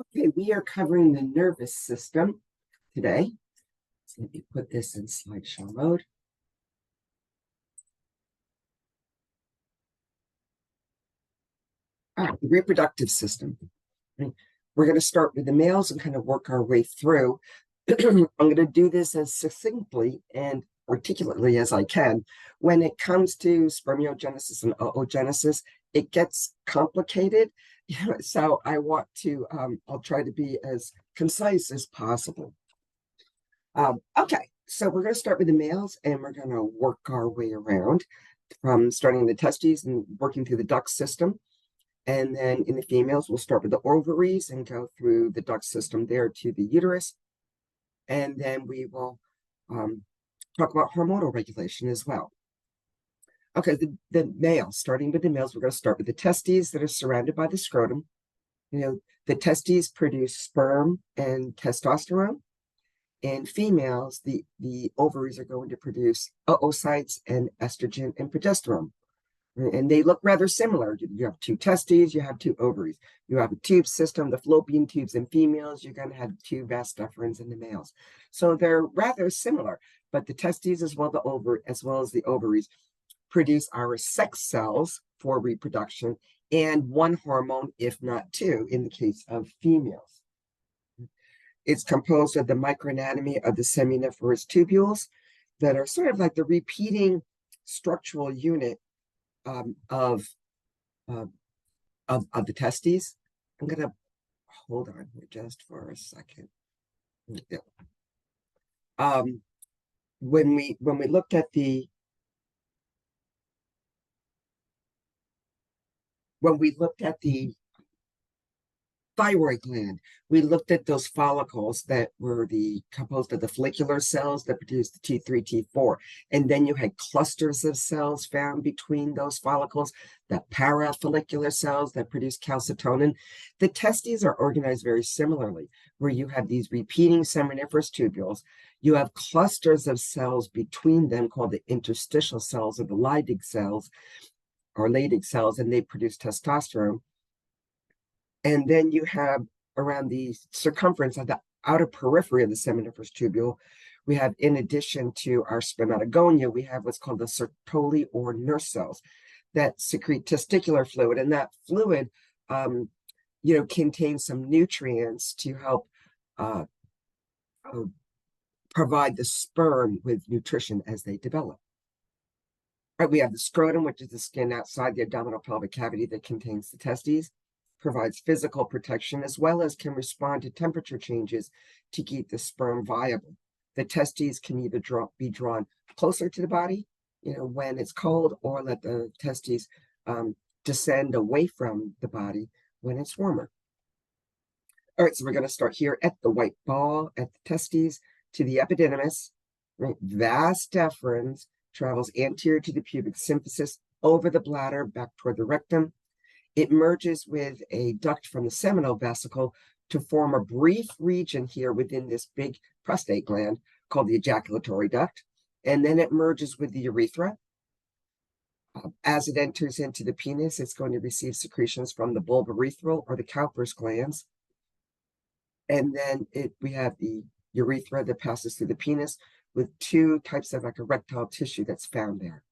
Okay, we are covering the nervous system today. So let me put this in slideshow mode. The reproductive system. We're going to start with the males and kind of work our way through. I'm going to do this as succinctly and articulately as I can. When it comes to spermiogenesis and oogenesis, it gets complicated. So I want to, I'll try to be as concise as possible. Okay, so we're going to start with the males and we're going to work our way around from starting the testes and working through the duct system. And then in the females, we'll start with the ovaries and go through the duct system there to the uterus. And then we will talk about hormonal regulation as well. Okay, the males, starting with the males, we're going to start with the testes that are surrounded by the scrotum. The testes produce sperm and testosterone. In females, the ovaries are going to produce oocytes and estrogen and progesterone. And they look rather similar. You have two testes, you have two ovaries. You have a tube system, the fallopian tubes in females, you're going to have two vas deferens in the males. So they're rather similar, but the testes as well as the ovaries produce our sex cells for reproduction and one hormone, if not two, in the case of females. It's composed of the microanatomy of the seminiferous tubules that are sort of like the repeating structural unit of the testes. I'm going to hold on here just for a second. Yeah. When we looked at the thyroid gland, we looked at those follicles that were composed of the follicular cells that produce the T3, T4. And then you had clusters of cells found between those follicles, the parafollicular cells that produce calcitonin. The testes are organized very similarly, where you have these repeating seminiferous tubules. You have clusters of cells between them called the interstitial cells or the Leydig cells, and they produce testosterone. And then you have around the circumference of the outer periphery of the seminiferous tubule, we have, in addition to our spermatogonia, we have what's called the Sertoli or nurse cells that secrete testicular fluid. And that fluid, contains some nutrients to help provide the sperm with nutrition as they develop. Right, we have the scrotum, which is the skin outside the abdominal pelvic cavity that contains the testes. Provides physical protection as well as can respond to temperature changes to keep the sperm viable. The testes can either be drawn closer to the body, when it's cold, or let the testes descend away from the body when it's warmer. All right, so we're going to start here at the white ball, at the testes, to the epididymis. Right? Vas deferens travels anterior to the pubic symphysis, over the bladder, back toward the rectum. It merges with a duct from the seminal vesicle to form a brief region here within this big prostate gland called the ejaculatory duct. And then it merges with the urethra. As it enters into the penis, it's going to receive secretions from the bulbourethral or the Cowper's glands. And then we have the urethra that passes through the penis with two types of erectile tissue that's found there.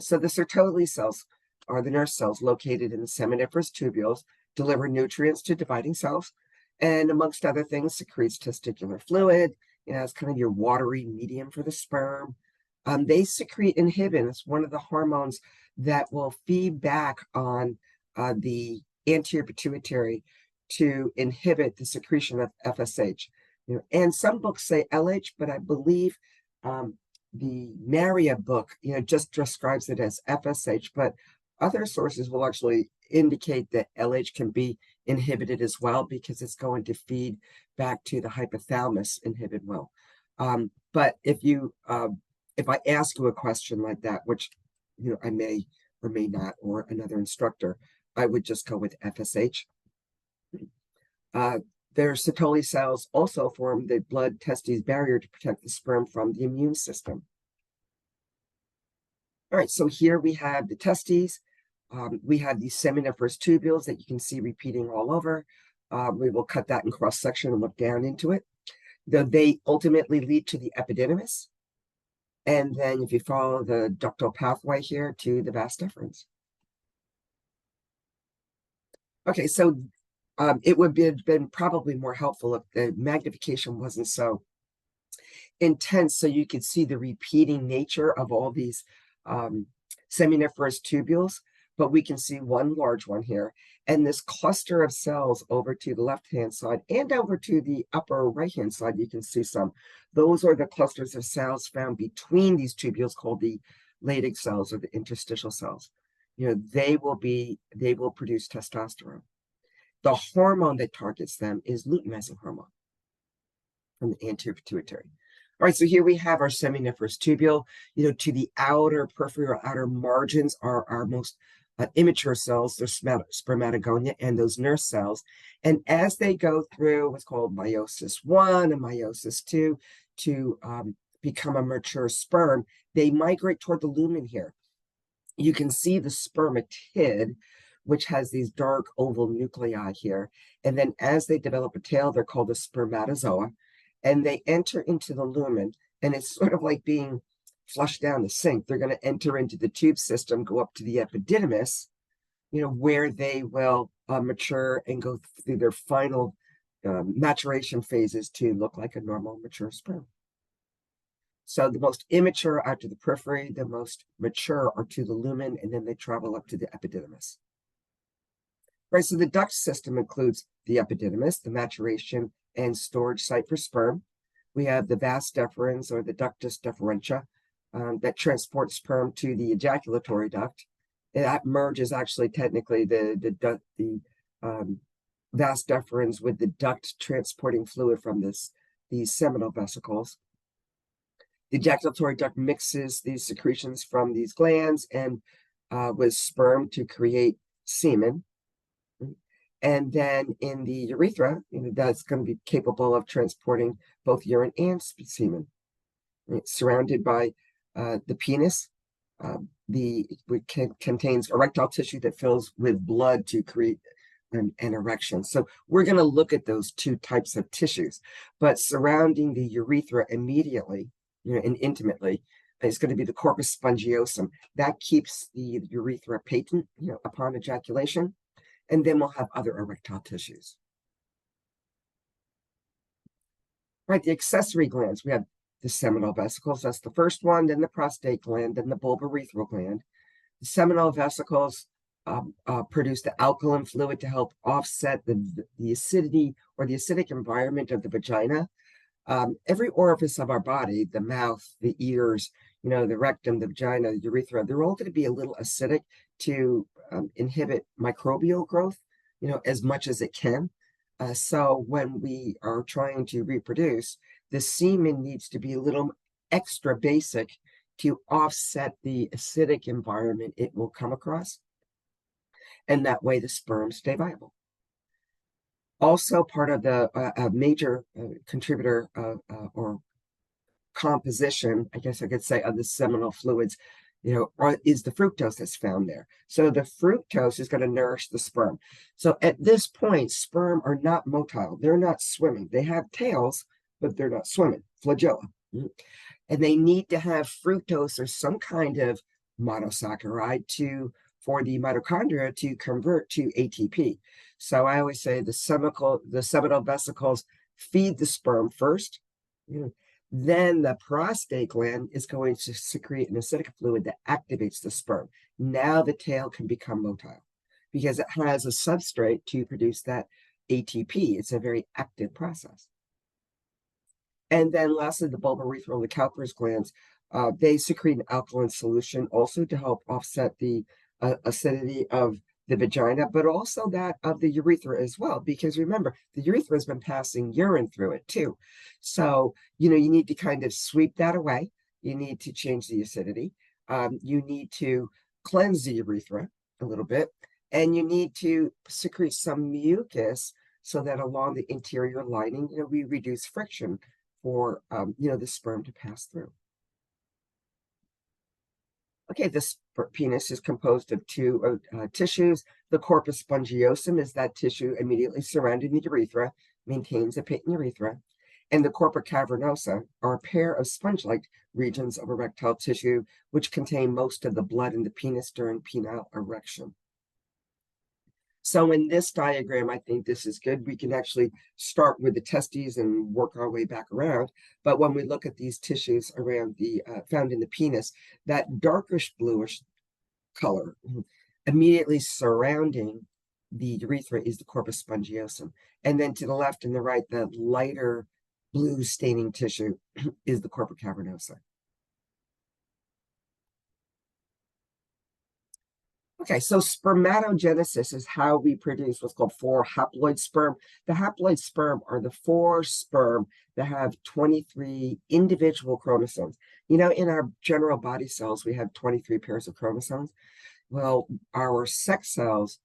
So the Sertoli cells are the nurse cells located in the seminiferous tubules, deliver nutrients to dividing cells, and amongst other things, secretes testicular fluid. It's kind of your watery medium for the sperm. They secrete inhibin. It's one of the hormones that will feed back on the anterior pituitary to inhibit the secretion of FSH. And some books say LH, but I believe the Maria book, just describes it as FSH, but other sources will actually indicate that LH can be inhibited as well because it's going to feed back to the hypothalamus inhibit well. But if I ask you a question like that, which I may or may not, or another instructor, I would just go with FSH. Their Sertoli cells also form the blood testes barrier to protect the sperm from the immune system. All right, so here we have the testes. We have these seminiferous tubules that you can see repeating all over. We will cut that in cross section and look down into it. They ultimately lead to the epididymis. And then if you follow the ductal pathway here to the vas deferens. Okay, so it would have been probably more helpful if the magnification wasn't so intense, so you could see the repeating nature of all these seminiferous tubules. But we can see one large one here, and this cluster of cells over to the left-hand side and over to the upper right-hand side, you can see some. Those are the clusters of cells found between these tubules called the Leydig cells or the interstitial cells. They will produce testosterone. The hormone that targets them is luteinizing hormone from the anterior pituitary. All right, so here we have our seminiferous tubule. To the outer peripheral outer margins are our most immature cells, they're spermatogonia, and those nurse cells. And as they go through what's called meiosis 1 and meiosis 2 to become a mature sperm, they migrate toward the lumen here. You can see the spermatid, which has these dark oval nuclei here. And then as they develop a tail, they're called a spermatozoa. And they enter into the lumen. And it's sort of like being flushed down the sink. They're going to enter into the tube system, go up to the epididymis, where they will mature and go through their final maturation phases to look like a normal mature sperm. So the most immature are to the periphery, the most mature are to the lumen, and then they travel up to the epididymis. Right, so the duct system includes the epididymis, the maturation and storage site for sperm. We have the vas deferens or the ductus deferentia that transports sperm to the ejaculatory duct. That merges actually technically the vas deferens with the duct transporting fluid from these seminal vesicles. The ejaculatory duct mixes these secretions from these glands and with sperm to create semen. And then in the urethra, that's going to be capable of transporting both urine and semen. It's surrounded by the penis. Which contains erectile tissue that fills with blood to create an erection. So we're going to look at those two types of tissues. But surrounding the urethra immediately, and intimately, is going to be the corpus spongiosum. That keeps the urethra patent, upon ejaculation. And then we'll have other erectile tissues. Right, the accessory glands. We have the seminal vesicles. That's the first one, then the prostate gland, then the bulbourethral gland. The seminal vesicles produce the alkaline fluid to help offset the acidity or the acidic environment of the vagina. Every orifice of our body, the mouth, the ears, the rectum, the vagina, the urethra, they're all going to be a little acidic to inhibit microbial growth, as much as it can. So when we are trying to reproduce, the semen needs to be a little extra basic to offset the acidic environment it will come across. And that way the sperm stay viable. Also part of the major contributor or composition, I guess I could say, of the seminal fluids, is the fructose that's found there. So the fructose is going to nourish the sperm. So at this point, sperm are not motile. They're not swimming. They have tails, but they're not swimming, flagella. And they need to have fructose or some kind of monosaccharide for the mitochondria to convert to ATP. So I always say the seminal vesicles feed the sperm first. Then the prostate gland is going to secrete an acidic fluid that activates the sperm. Now the tail can become motile because it has a substrate to produce that ATP. It's a very active process. And then lastly, the bulbourethral, the Cowper's glands, they secrete an alkaline solution also to help offset the acidity of the vagina, but also that of the urethra as well. Because remember, the urethra has been passing urine through it too. So, you need to kind of sweep that away. You need to change the acidity. You need to cleanse the urethra a little bit. And you need to secrete some mucus so that along the interior lining, we reduce friction for, the sperm to pass through. Okay, this penis is composed of two tissues. The corpus spongiosum is that tissue immediately surrounding the urethra, maintains a patent urethra. And the corpora cavernosa are a pair of sponge-like regions of erectile tissue, which contain most of the blood in the penis during penile erection. So in this diagram, I think this is good. We can actually start with the testes and work our way back around. But when we look at these tissues around the found in the penis, that darkish bluish color immediately surrounding the urethra is the corpus spongiosum. And then to the left and the right, the lighter blue staining tissue is the corpora cavernosa. Okay, so spermatogenesis is how we produce what's called 4 haploid sperm. The haploid sperm are the 4 sperm that have 23 individual chromosomes. You know, in our general body cells, we have 23 pairs of chromosomes. Well, our sex cells,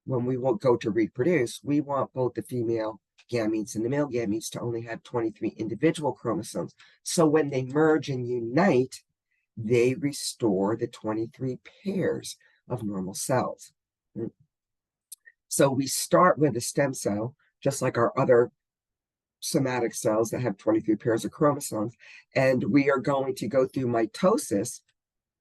when we will go to reproduce, we want both the female gametes and the male gametes to only have 23 individual chromosomes. So when they merge and unite, they restore the 23 pairs of normal cells. So we start with a stem cell, just like our other somatic cells that have 23 pairs of chromosomes, and we are going to go through mitosis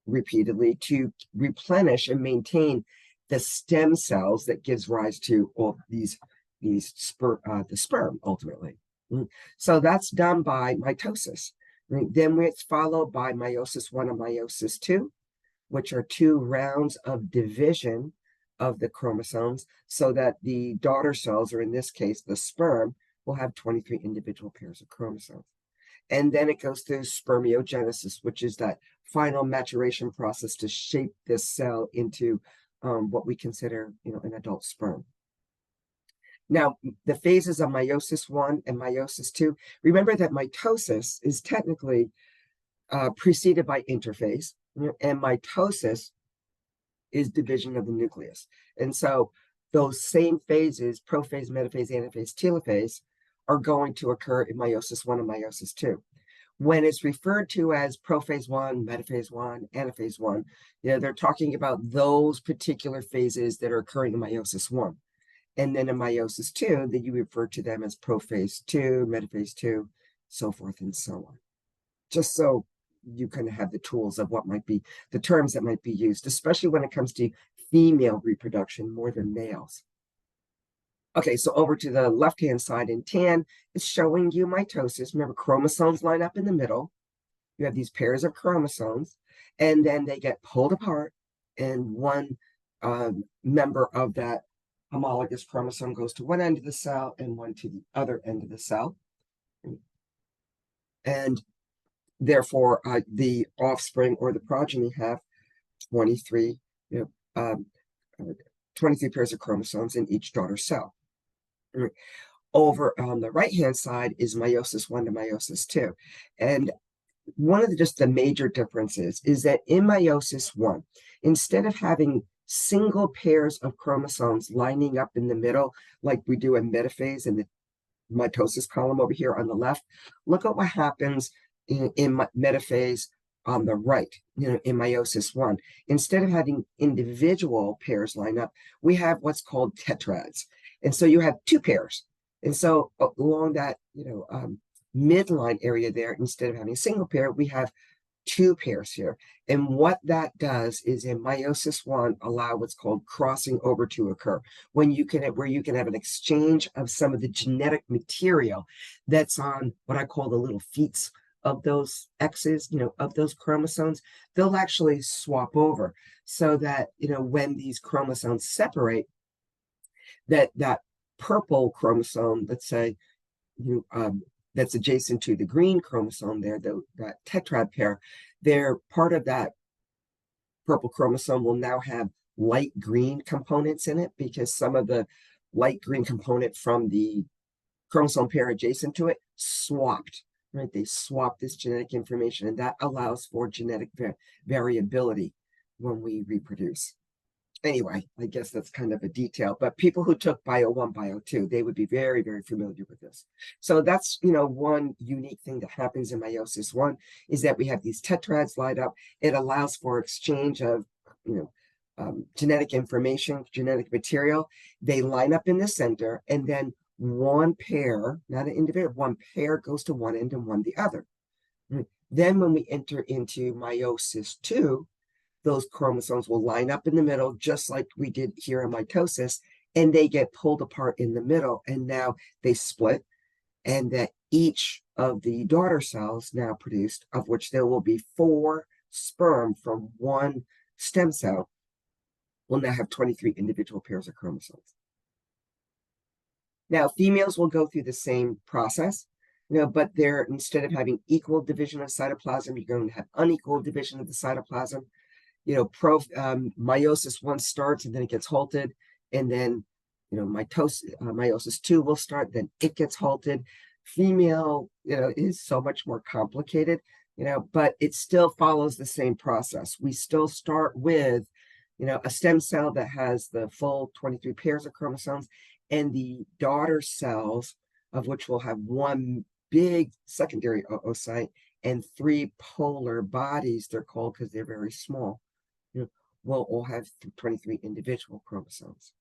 repeatedly to replenish and maintain the stem cells that gives rise to all the sperm ultimately. So that's done by mitosis. Then it's followed by meiosis 1 and meiosis 2, which are 2 rounds of division of the chromosomes so that the daughter cells, or in this case, the sperm, will have 23 individual pairs of chromosomes. And then it goes through spermiogenesis, which is that final maturation process to shape this cell into what we consider, an adult sperm. Now, the phases of meiosis 1 and meiosis 2, remember that mitosis is technically preceded by interphase, and mitosis is division of the nucleus. And so those same phases, prophase, metaphase, anaphase, telophase, are going to occur in meiosis 1 and meiosis 2. When it's referred to as prophase 1, metaphase 1, anaphase 1, they're talking about those particular phases that are occurring in meiosis 1. And then in meiosis 2, that you refer to them as prophase 2, metaphase 2, so forth and so on. Just so you kind of have the tools of what might be the terms that might be used, especially when it comes to female reproduction more than males. Okay, so over to the left-hand side in tan, it's showing you mitosis. Remember, chromosomes line up in the middle. You have these pairs of chromosomes, and then they get pulled apart, and one member of that homologous chromosome goes to one end of the cell and one to the other end of the cell. And therefore, the offspring or the progeny have 23, 23 pairs of chromosomes in each daughter cell. Over on the right-hand side is meiosis 1 to meiosis 2. And one of just the major differences is that in meiosis 1, instead of having single pairs of chromosomes lining up in the middle, like we do in metaphase in the mitosis column over here on the left, look at what happens in metaphase on the right, in meiosis 1. Instead of having individual pairs line up, we have what's called tetrads. And so you have 2 pairs. And so along that, midline area there, instead of having a single pair, we have 2 pairs here. And what that does is in meiosis 1, allow what's called crossing over to occur, where you can have an exchange of some of the genetic material that's on what I call the little feet of those X's, of those chromosomes. They'll actually swap over so that, when these chromosomes separate, that purple chromosome, let's say, that's adjacent to the green chromosome there, that tetrad pair, they're part of that purple chromosome will now have light green components in it, because some of the light green component from the chromosome pair adjacent to it swapped, right? They swapped this genetic information, and that allows for genetic variability when we reproduce. Anyway, I guess that's kind of a detail, but people who took bio 1, bio 2, they would be very, very familiar with this. So that's, one unique thing that happens in meiosis 1 is that we have these tetrads lined up. It allows for exchange of, genetic information, genetic material. They line up in the center, and then one pair, not an individual, one pair goes to one end and one the other. Then when we enter into meiosis 2, those chromosomes will line up in the middle, just like we did here in mitosis, and they get pulled apart in the middle, and now they split, and that each of the daughter cells now produced, of which there will be 4 sperm from one stem cell, will now have 23 individual pairs of chromosomes. Now, females will go through the same process, but they're, instead of having equal division of cytoplasm, you're going to have unequal division of the cytoplasm. Meiosis 1 starts and then it gets halted, and then meiosis 2 will start, then it gets halted. Female is so much more complicated, but it still follows the same process. We still start with a stem cell that has the full 23 pairs of chromosomes, and the daughter cells, of which will have one big secondary oocyte and 3 polar bodies, they're called because they're very small, will all have 23 individual chromosomes.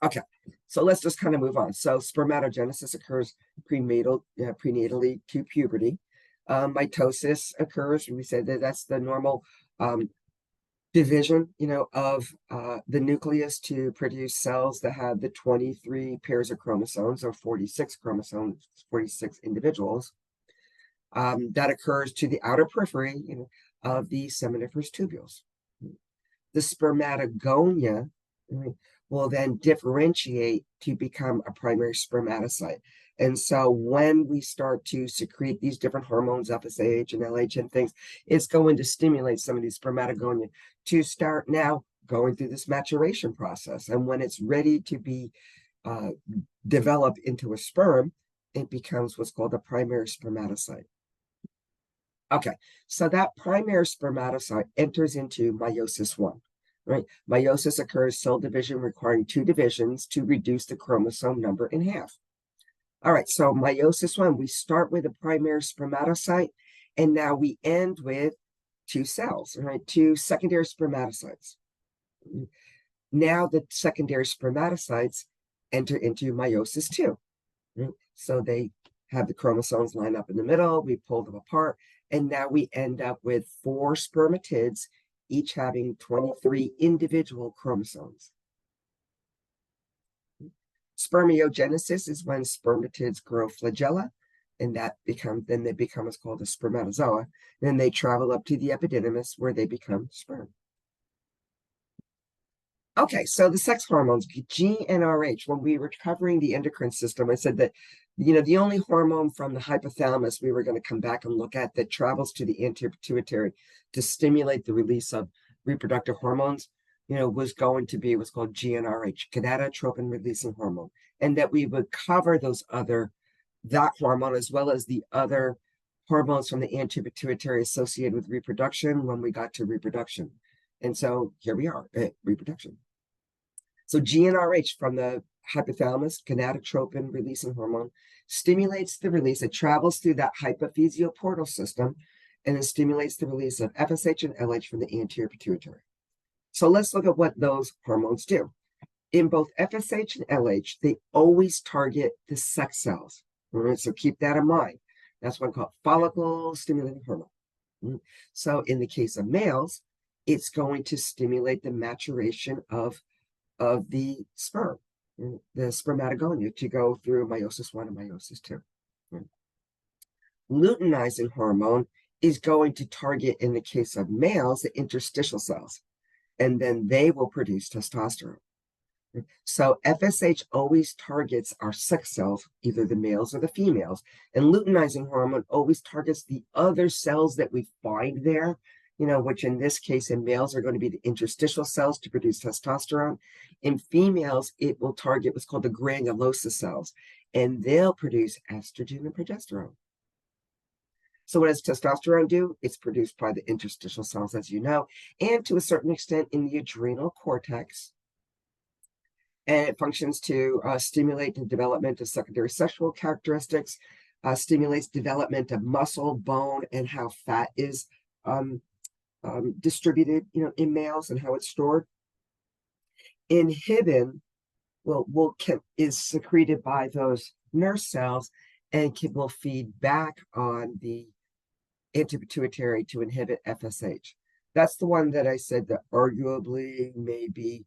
Okay, so let's just kind of move on. So spermatogenesis occurs prenatally to puberty. Mitosis occurs, we said that that's the normal division, of the nucleus to produce cells that have the 23 pairs of chromosomes, or 46 chromosomes, 46 individuals. That occurs to the outer periphery of the seminiferous tubules. The spermatogonia will then differentiate to become a primary spermatocyte. And so when we start to secrete these different hormones, FSH and LH and things, it's going to stimulate some of these spermatogonia to start now going through this maturation process. And when it's ready to be developed into a sperm, it becomes what's called a primary spermatocyte. Okay, so that primary spermatocyte enters into meiosis 1. Right? Meiosis occurs cell division requiring 2 divisions to reduce the chromosome number in half. All right, so meiosis 1, we start with a primary spermatocyte, and now we end with 2 cells, right? 2 secondary spermatocytes. Now the secondary spermatocytes enter into meiosis 2. Right? So they have the chromosomes line up in the middle, we pull them apart, and now we end up with 4 spermatids, each having 23 individual chromosomes. Spermiogenesis is when spermatids grow flagella, and then they become what's called a spermatozoa. Then they travel up to the epididymis where they become sperm. Okay, so the sex hormones, GnRH, when we were covering the endocrine system, I said that, the only hormone from the hypothalamus we were going to come back and look at that travels to the anterior pituitary to stimulate the release of reproductive hormones, was going to be what's called GnRH, gonadotropin releasing hormone, and that we would cover that hormone as well as the other hormones from the anterior pituitary associated with reproduction when we got to reproduction. And so here we are at reproduction. So GnRH from the hypothalamus, gonadotropin releasing hormone, stimulates the release. It travels through that hypophyseal portal system and it stimulates the release of FSH and LH from the anterior pituitary. So let's look at what those hormones do. In both FSH and LH, they always target the sex cells. Right? So keep that in mind. That's one called follicle stimulating hormone. So in the case of males, it's going to stimulate the maturation of the sperm, the spermatogonia, to go through meiosis 1 and meiosis 2. Luteinizing hormone is going to target, in the case of males, the interstitial cells, and then they will produce testosterone. So FSH always targets our sex cells, either the males or the females, and luteinizing hormone always targets the other cells that we find there, which in this case in males are going to be the interstitial cells to produce testosterone. In females, it will target what's called the granulosa cells, and they'll produce estrogen and progesterone. So what does testosterone do? It's produced by the interstitial cells, as you know, and to a certain extent in the adrenal cortex. And it functions to stimulate the development of secondary sexual characteristics, stimulates development of muscle, bone, and how fat is distributed, in males and how it's stored. Inhibin is secreted by those nerve cells and will feed back on the anti-pituitary to inhibit FSH. That's the one that I said that arguably maybe,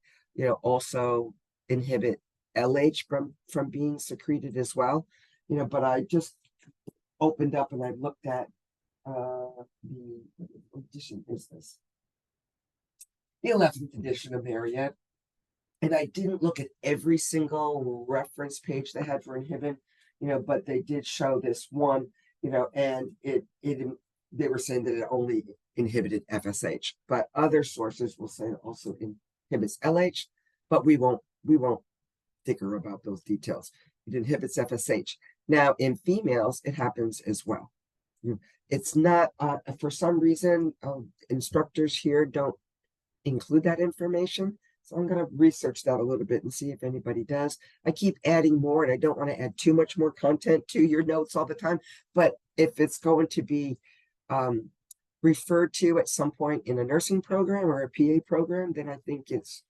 also inhibit LH from being secreted as well. But I just opened up and I looked at the edition is this? The 11th edition of Marriott. And I didn't look at every single reference page they had for inhibin, but they did show this one, and they were saying that it only inhibited FSH, but other sources will say it also inhibits LH, but we won't dicker about those details. It inhibits FSH. Now in females, it happens as well. It's not for some reason instructors here don't include that information. So I'm going to research that a little bit and see if anybody does. I keep adding more, and I don't want to add too much more content to your notes all the time. But if it's going to be referred to at some point in a nursing program or a PA program, then I think it's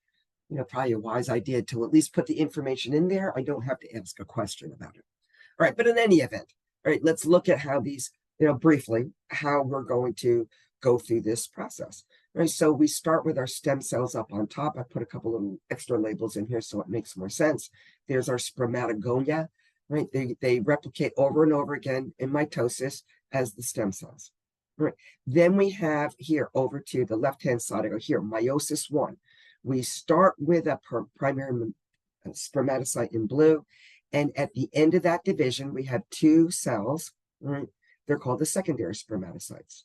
probably a wise idea to at least put the information in there. I don't have to ask a question about it. All right, but in any event, all right, let's look at how these, briefly, how we're going to go through this process. Right, so we start with our stem cells up on top. I put a couple of extra labels in here so it makes more sense. There's our spermatogonia, right? They replicate over and over again in mitosis as the stem cells. Right. Then we have here over to the left-hand side, I go here, meiosis 1. We start with a primary spermatocyte in blue, and at the end of that division, we have 2 cells, right? They're called the secondary spermatocytes.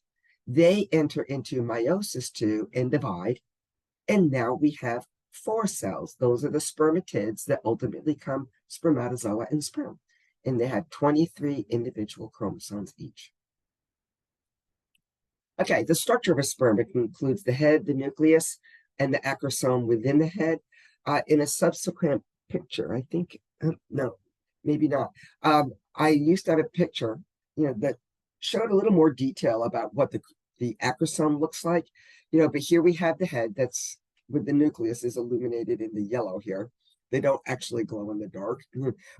They enter into meiosis 2 and divide, and now we have 4 cells. Those are the spermatids that ultimately become spermatozoa and sperm, and they have 23 individual chromosomes each. Okay, the structure of a sperm includes the head, the nucleus, and the acrosome within the head. In a subsequent picture, I think, no, maybe not. I used to have a picture, that showed a little more detail about what the acrosome looks like, but here we have the head that's with the nucleus is illuminated in the yellow here. They don't actually glow in the dark,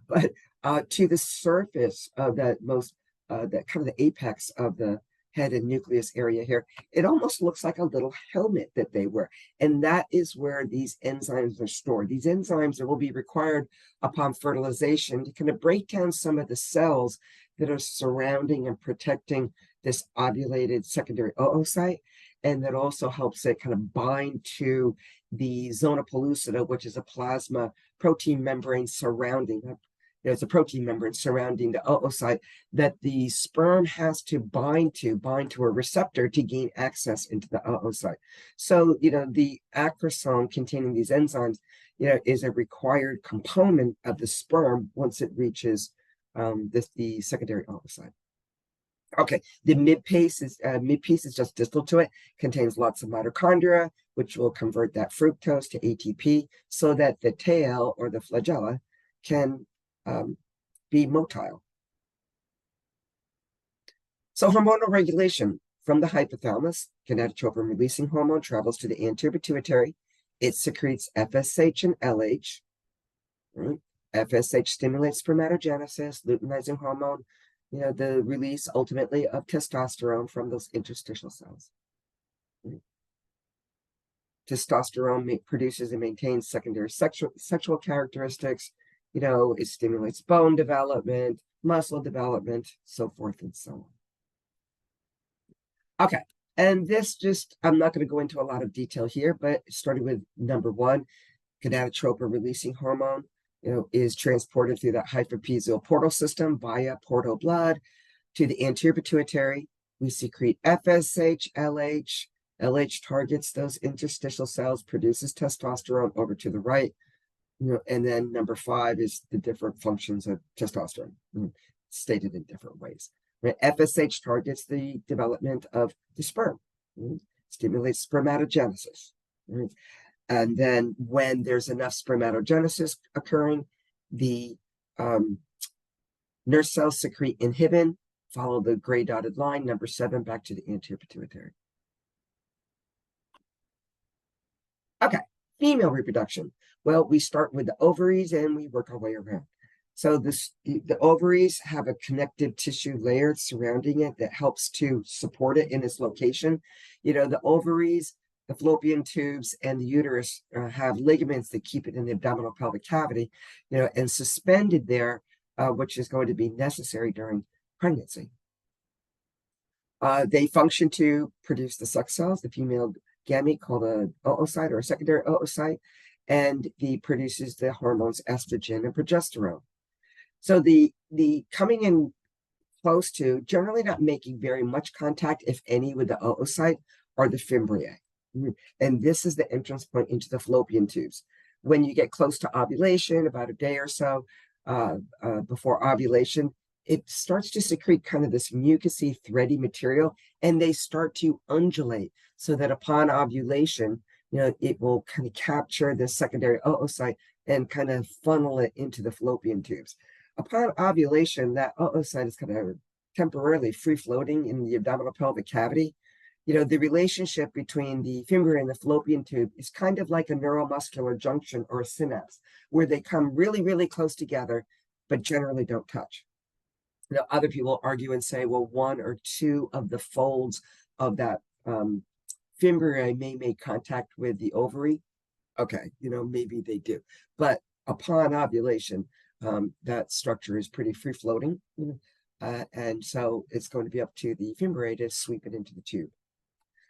but to the surface of that that kind of the apex of the head and nucleus area here, it almost looks like a little helmet that they wear. And that is where these enzymes are stored. These enzymes will be required upon fertilization to kind of break down some of the cells that are surrounding and protecting this ovulated secondary oocyte. And that also helps it kind of bind to the zona pellucida, which is a plasma protein membrane surrounding there's a protein membrane surrounding the oocyte that the sperm has to bind to a receptor to gain access into the oocyte. So, the acrosome containing these enzymes, is a required component of the sperm once it reaches the secondary oocyte. Okay, the mid-piece is just distal to it, contains lots of mitochondria, which will convert that fructose to ATP so that the tail or the flagella can be motile. So hormonal regulation from the hypothalamus, gonadotropin releasing hormone travels to the anterior pituitary. It secretes FSH and LH. Right? FSH stimulates spermatogenesis, luteinizing hormone, the release ultimately of testosterone from those interstitial cells. Right? Testosterone produces and maintains secondary sexual characteristics. It stimulates bone development, muscle development, so forth and so on. Okay, and this I'm not going to go into a lot of detail here, but starting with number 1, gonadotropin releasing hormone, is transported through that hypophyseal portal system via portal blood to the anterior pituitary. We secrete FSH, LH. LH targets those interstitial cells, produces testosterone over to the right. And then number 5 is the different functions of testosterone, stated in different ways. Right? FSH targets the development of the sperm, right? Stimulates spermatogenesis. Right? And then when there's enough spermatogenesis occurring, the nurse cells secrete inhibin, follow the gray dotted line, number 7, back to the anterior pituitary. Okay, female reproduction. Well, we start with the ovaries and we work our way around. So the ovaries have a connective tissue layer surrounding it that helps to support it in its location. The ovaries, the fallopian tubes, and the uterus have ligaments that keep it in the abdominal pelvic cavity, and suspended there, which is going to be necessary during pregnancy. They function to produce the sex cells, the female gamete called a oocyte or a secondary oocyte, and the produces the hormones estrogen and progesterone. So the coming in close to, generally not making very much contact, if any, with the oocyte are the fimbriae. And this is the entrance point into the fallopian tubes. When you get close to ovulation, about a day or so before ovulation, it starts to secrete kind of this mucousy, thready material, and they start to undulate so that upon ovulation, it will kind of capture the secondary oocyte and kind of funnel it into the fallopian tubes. Upon ovulation, that oocyte is kind of temporarily free-floating in the abdominal pelvic cavity. The relationship between the fimbriae and the fallopian tube is kind of like a neuromuscular junction or a synapse, where they come really, really close together, but generally don't touch. Other people argue and say, well, one or two of the folds of that fimbriae may make contact with the ovary. Okay, maybe they do. But upon ovulation, that structure is pretty free-floating. And so it's going to be up to the fimbriae to sweep it into the tube.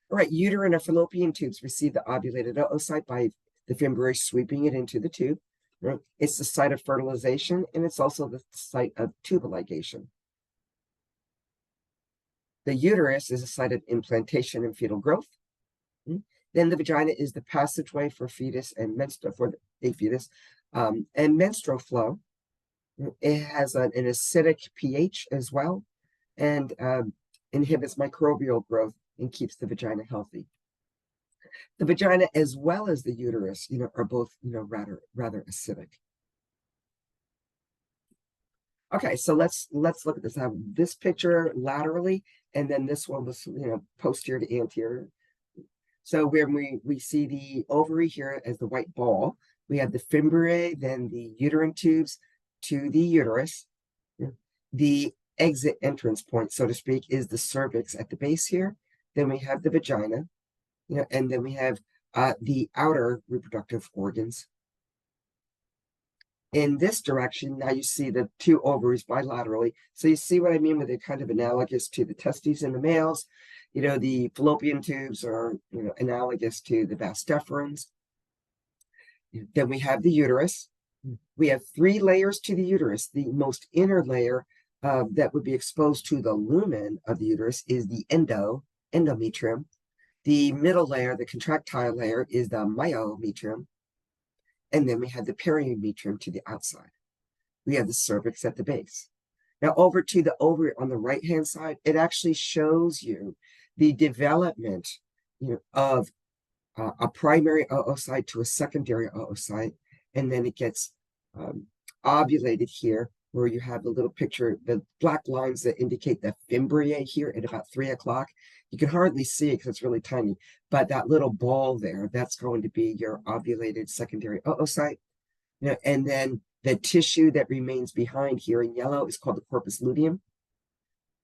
All right, uterine or fallopian tubes receive the ovulated oocyte by the fimbriae sweeping it into the tube. Right? It's the site of fertilization, and it's also the site of tubal ligation. The uterus is a site of implantation and fetal growth. Then the vagina is the passageway for fetus and a fetus, and menstrual flow. It has an acidic pH as well, and inhibits microbial growth and keeps the vagina healthy. The vagina as well as the uterus, are both, rather acidic. Okay, so let's look at this. I have this picture laterally, and then this one was, posterior to anterior. So when we see the ovary here as the white ball, we have the fimbriae, then the uterine tubes to the uterus. The exit entrance point, so to speak, is the cervix at the base here. Then we have the vagina, and then we have the outer reproductive organs. In this direction, now you see the two ovaries bilaterally. So you see what I mean with it, kind of analogous to the testes in the males. The fallopian tubes are, analogous to the vas deferens. Then we have the uterus. We have 3 layers to the uterus. The most inner layer that would be exposed to the lumen of the uterus is the endometrium. The middle layer, the contractile layer, is the myometrium. And then we have the periometrium to the outside. We have the cervix at the base. Now over to the ovary on the right-hand side, it actually shows you the development, of a primary oocyte to a secondary oocyte, and then it gets ovulated here, where you have the little picture, the black lines that indicate the fimbriae here at about 3 o'clock. You can hardly see it because it's really tiny, but that little ball there, that's going to be your ovulated secondary oocyte. And then the tissue that remains behind here in yellow is called the corpus luteum.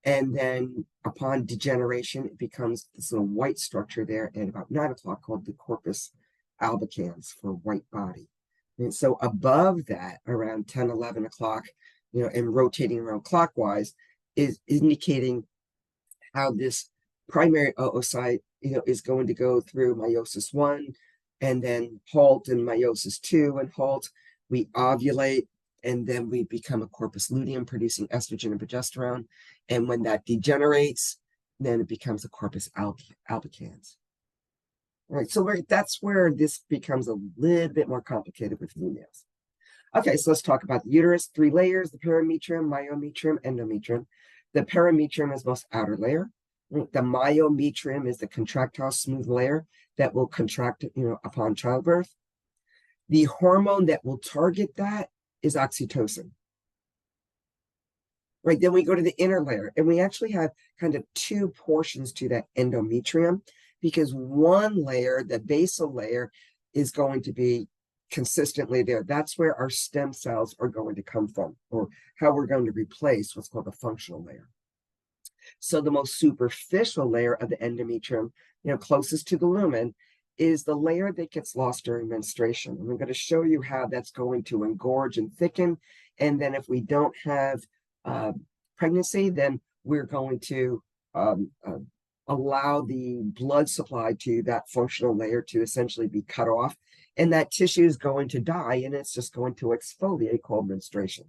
And then upon degeneration, it becomes this little white structure there at about 9 o'clock called the corpus albicans for white body. And so above that, around 10, 11 o'clock, and rotating around clockwise, is indicating how this primary oocyte, is going to go through meiosis 1 and then halt in meiosis 2 and halt. We ovulate, and then we become a corpus luteum producing estrogen and progesterone. And when that degenerates, then it becomes a corpus albicans. All right, so that's where this becomes a little bit more complicated with females. Okay, so let's talk about the uterus. 3 layers: the perimetrium, myometrium, endometrium. The perimetrium is most outer layer. The myometrium is the contractile smooth layer that will contract, upon childbirth. The hormone that will target that is oxytocin. Right, then we go to the inner layer, and we actually have kind of two portions to that endometrium, because one layer, the basal layer, is going to be consistently there. That's where our stem cells are going to come from, or how we're going to replace what's called the functional layer. So the most superficial layer of the endometrium, closest to the lumen, is the layer that gets lost during menstruation. And I'm going to show you how that's going to engorge and thicken. And then if we don't have pregnancy, then we're going to allow the blood supply to that functional layer to essentially be cut off. And that tissue is going to die, and it's just going to exfoliate, called menstruation.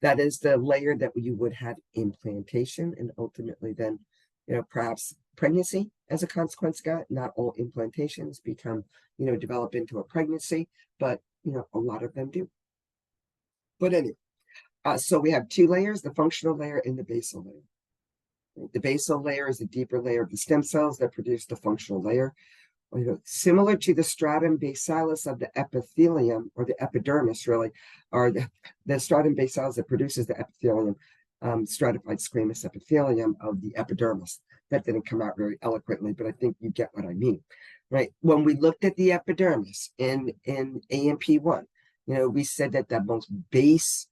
That is the layer that you would have implantation, and ultimately then, perhaps pregnancy as a consequence of that. Not all implantations become, develop into a pregnancy, but, a lot of them do. But anyway, so we have two layers, the functional layer and the basal layer. The basal layer is the deeper layer of the stem cells that produce the functional layer. Similar to the stratum basalis of the epithelium, or the epidermis, really, or the stratum basalis that produces the epithelium, stratified squamous epithelium of the epidermis. That didn't come out very eloquently, but I think you get what I mean, right? When we looked at the epidermis in AMP1, we said that the most base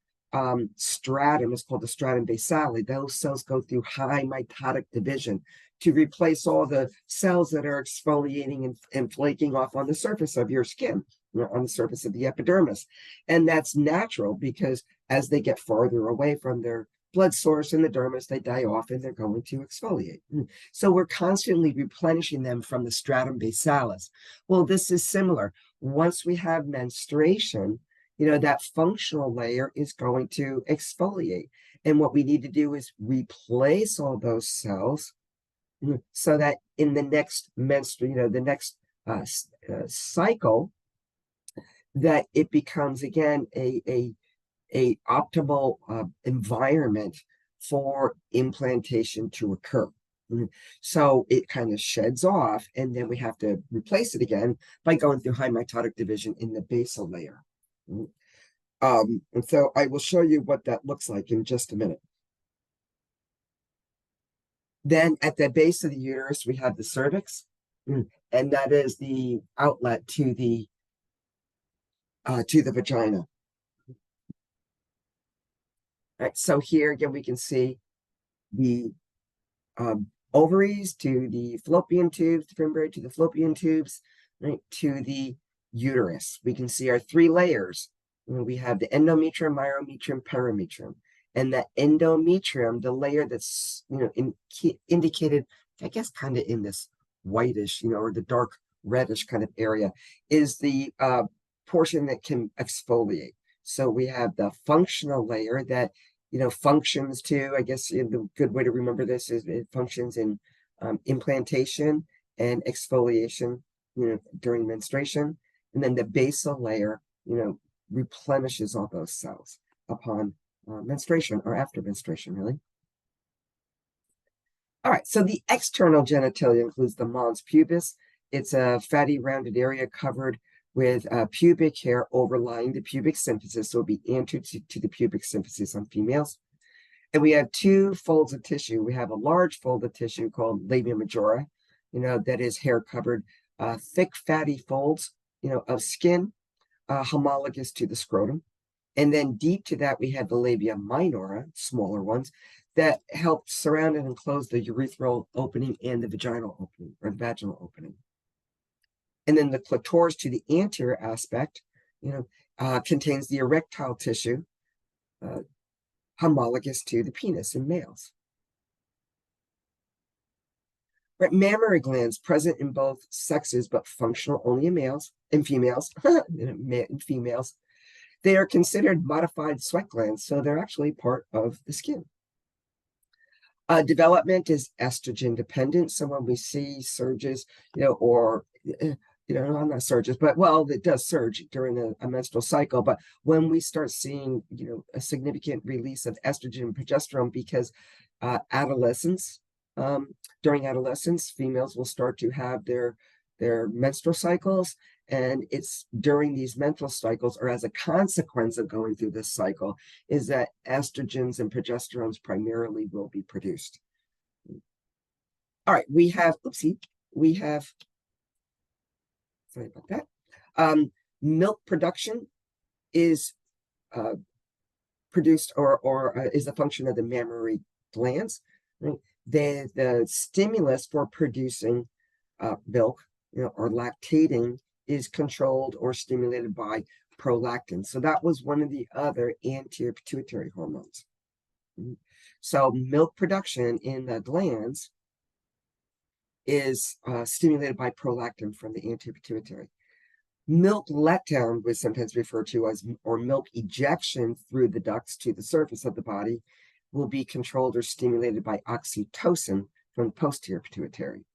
stratum is called the stratum basale. Those cells go through high mitotic division to replace all the cells that are exfoliating and flaking off on the surface of your skin, on the surface of the epidermis. And that's natural, because as they get farther away from their blood source in the dermis, they die off and they're going to exfoliate. So we're constantly replenishing them from the stratum basalis. Well, this is similar. Once we have menstruation, that functional layer is going to exfoliate. And what we need to do is replace all those cells, so that in the next the next cycle, that it becomes again a optimal environment for implantation to occur. So it kind of sheds off, and then we have to replace it again by going through high mitotic division in the basal layer. And so I will show you what that looks like in just a minute. Then at the base of the uterus, we have the cervix, and that is the outlet to the vagina. All right, so here again, we can see the ovaries to the fallopian tubes, the fimbriae to the fallopian tubes, right, to the uterus. We can see our three layers. We have the endometrium, myometrium, perimetrium. And the endometrium, the layer that's, indicated, I guess, kind of in this whitish, or the dark reddish kind of area, is the portion that can exfoliate. So we have the functional layer that, functions to, I guess, the good way to remember this is it functions in implantation and exfoliation, during menstruation. And then the basal layer, replenishes all those cells upon menstruation, or after menstruation, really. All right, so the external genitalia includes the mons pubis. It's a fatty rounded area covered with pubic hair overlying the pubic symphysis, so it'll be anterior to the pubic symphysis on females. And we have two folds of tissue. We have a large fold of tissue called labia majora, that is hair covered, thick fatty folds, of skin, homologous to the scrotum. And then deep to that, we have the labia minora, smaller ones, that help surround and enclose the urethral opening and the vaginal opening, or the vaginal opening. And then the clitoris to the anterior aspect, contains the erectile tissue, homologous to the penis in males. Right, mammary glands present in both sexes, but functional only in males and females. In females, they are considered modified sweat glands, so they're actually part of the skin. Development is estrogen dependent. So when we see surges, or I'm not surges, but well, it does surge during a menstrual cycle. But when we start seeing, a significant release of estrogen and progesterone, because adolescence, um, during adolescence, females will start to have their menstrual cycles, and it's during these menstrual cycles, or as a consequence of going through this cycle, is that estrogens and progesterones primarily will be produced. All right, we have sorry about that. Milk production is uh, produced or is a function of the mammary glands. Right? The stimulus for producing milk, or lactating, is controlled or stimulated by prolactin. So that was one of the other anterior pituitary hormones. So milk production in the glands is stimulated by prolactin from the anterior pituitary. Milk letdown was sometimes referred to as, or milk ejection through the ducts to the surface of the body, will be controlled or stimulated by oxytocin from the posterior pituitary.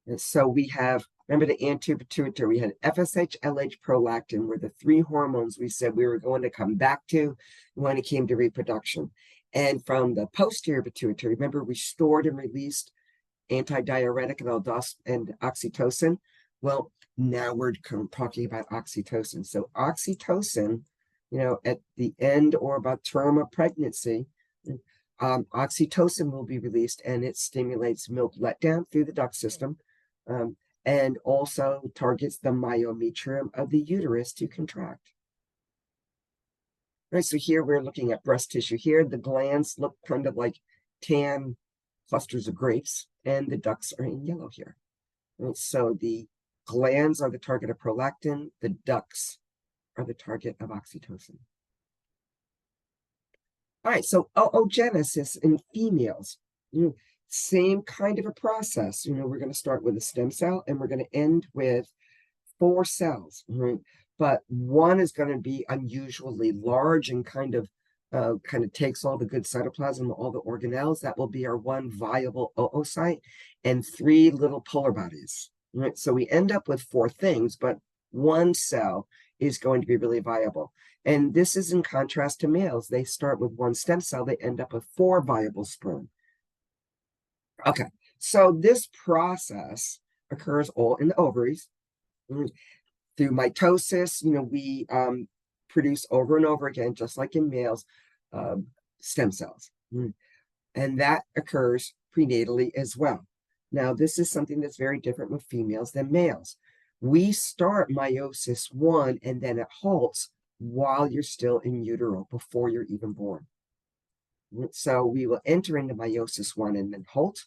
And so we have, remember the anterior pituitary, we had FSH, LH, prolactin were the three hormones we said we were going to come back to when it came to reproduction. And from the posterior pituitary, remember we stored and released antidiuretic and oxytocin. Well, now we're talking about oxytocin. So oxytocin, at the end or about term of pregnancy, oxytocin will be released, and it stimulates milk letdown through the duct system, and also targets the myometrium of the uterus to contract. All right, so here we're looking at breast tissue. Here, the glands look kind of like tan clusters of grapes, and the ducts are in yellow here. Right, so the glands are the target of prolactin, the ducts are the target of oxytocin. All right, so oogenesis in females, same kind of a process. We're going to start with a stem cell, and we're going to end with 4 cells, right? But one is going to be unusually large and kind of takes all the good cytoplasm, all the organelles. That will be our one viable oocyte, and 3 little polar bodies. Right? So we end up with 4 things, but one cell is going to be really viable. And this is in contrast to males. They start with 1 stem cell, they end up with 4 viable sperm. Okay, so this process occurs all in the ovaries. Through mitosis, we produce over and over again, just like in males, stem cells. And that occurs prenatally as well. Now, this is something that's very different with females than males. We start meiosis 1, and then it halts while you're still in utero, before you're even born. So we will enter into meiosis 1 and then halt.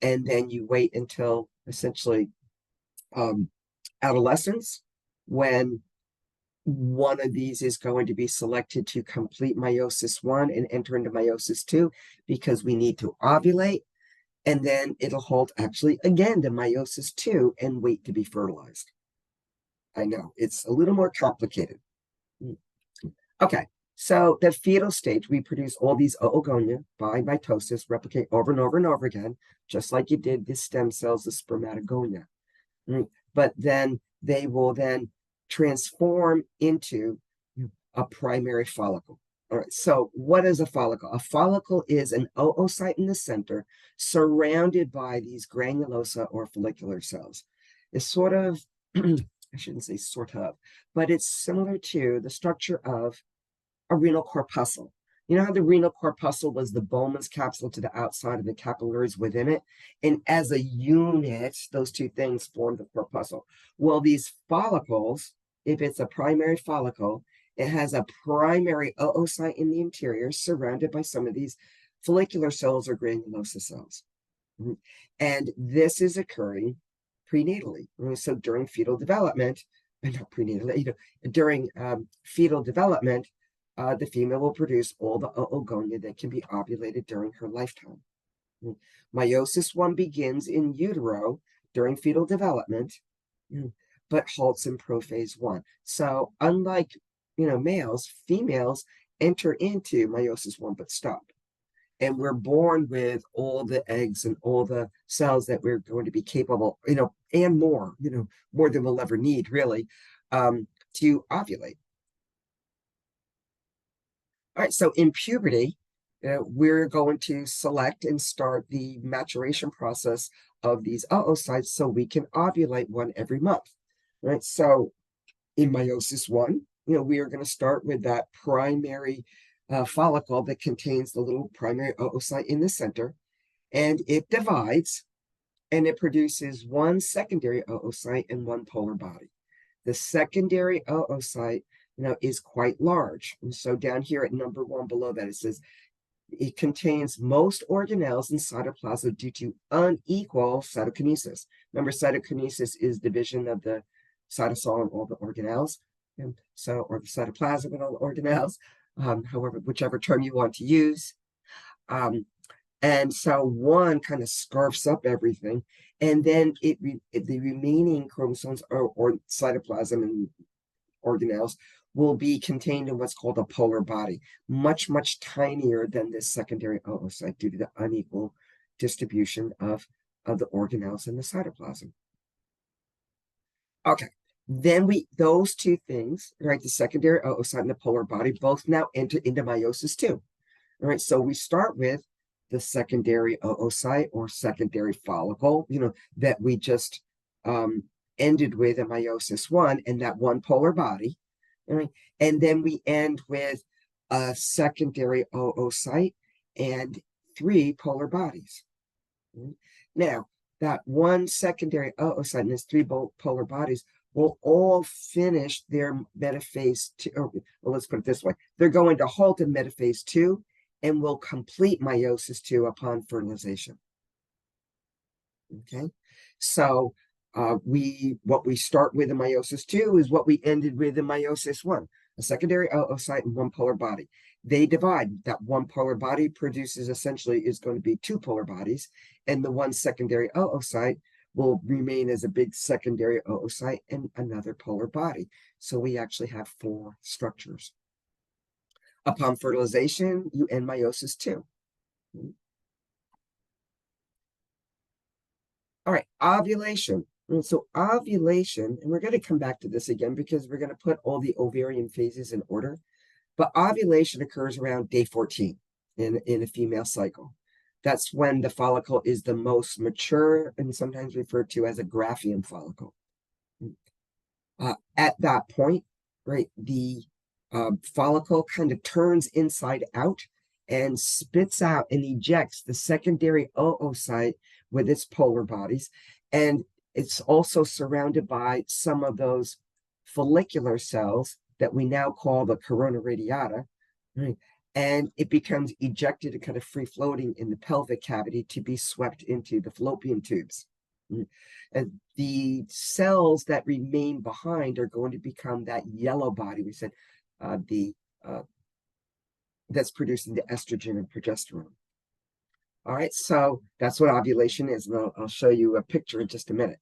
And then you wait until essentially adolescence, when one of these is going to be selected to complete meiosis 1 and enter into meiosis 2, because we need to ovulate, and then it'll halt actually again to meiosis 2 and wait to be fertilized. I know it's a little more complicated. Okay, so the fetal stage, we produce all these oogonia by mitosis, replicate over and over and over again, just like you did the stem cells, the spermatogonia. But then they will then transform into a primary follicle. All right, so what is a follicle? A follicle is an oocyte in the center, surrounded by these granulosa or follicular cells. It's sort of, I shouldn't say sort of, but it's similar to the structure of a renal corpuscle. You know how the renal corpuscle was the Bowman's capsule to the outside of the capillaries within it? And as a unit, those two things form the corpuscle. Well, these follicles, if it's a primary follicle, it has a primary oocyte in the interior surrounded by some of these follicular cells or granulosa cells. And this is occurring prenatally. So during fetal development, not prenatally, during fetal development, the female will produce all the oogonia that can be ovulated during her lifetime. Meiosis 1 begins in utero during fetal development, but halts in prophase 1. So unlike males, females enter into meiosis 1 but stop. and we're born with all the eggs and all the cells that we're going to be capable, and more, more than we'll ever need, really, to ovulate. All right, so in puberty, we're going to select and start the maturation process of these oocytes so we can ovulate one every month. Right, so in meiosis one, we are going to start with that primary follicle that contains the little primary oocyte in the center, and it divides and it produces one secondary oocyte and one polar body. The secondary oocyte, is quite large. And so down here at number 1 below that, it says it contains most organelles in cytoplasm due to unequal cytokinesis. Remember, cytokinesis is division of the cytosol and all the organelles, and so, or the cytoplasm and all the organelles, however, whichever term you want to use. And so one kind of scarfs up everything, and then the remaining chromosomes or cytoplasm and organelles will be contained in what's called a polar body, much, much tinier than this secondary oocyte due to the unequal distribution of the organelles in the cytoplasm. Okay, then those two things, right, the secondary oocyte and the polar body, both now enter into meiosis too. All right, so we start with the secondary oocyte or secondary follicle, that we just ended with in meiosis one, and that one polar body. Right? And then we end with a secondary oocyte and 3 polar bodies. Right? Now, that one secondary oocyte and its 3 polar bodies will all finish their metaphase 2, or well, let's put it this way. They're going to halt in metaphase 2 and will complete meiosis 2 upon fertilization. Okay, so what we start with in meiosis 2 is what we ended with in meiosis 1, a secondary oocyte and 1 polar body. They divide. That 1 polar body produces essentially is going to be 2 polar bodies, and the 1 secondary oocyte will remain as a big secondary oocyte and another polar body. So we actually have 4 structures. Upon fertilization, you end meiosis 2. All right, ovulation. And so ovulation, and we're going to come back to this again because we're going to put all the ovarian phases in order, but ovulation occurs around day 14 in a female cycle. That's when the follicle is the most mature and sometimes referred to as a Graafian follicle. At that point, right, the follicle kind of turns inside out and spits out and ejects the secondary oocyte with its polar bodies. And it's also surrounded by some of those follicular cells that we now call the corona radiata, right? And it becomes ejected and kind of free floating in the pelvic cavity to be swept into the fallopian tubes. And the cells that remain behind are going to become that yellow body. We said that's producing the estrogen and progesterone. All right, so that's what ovulation is, and I'll show you a picture in just a minute.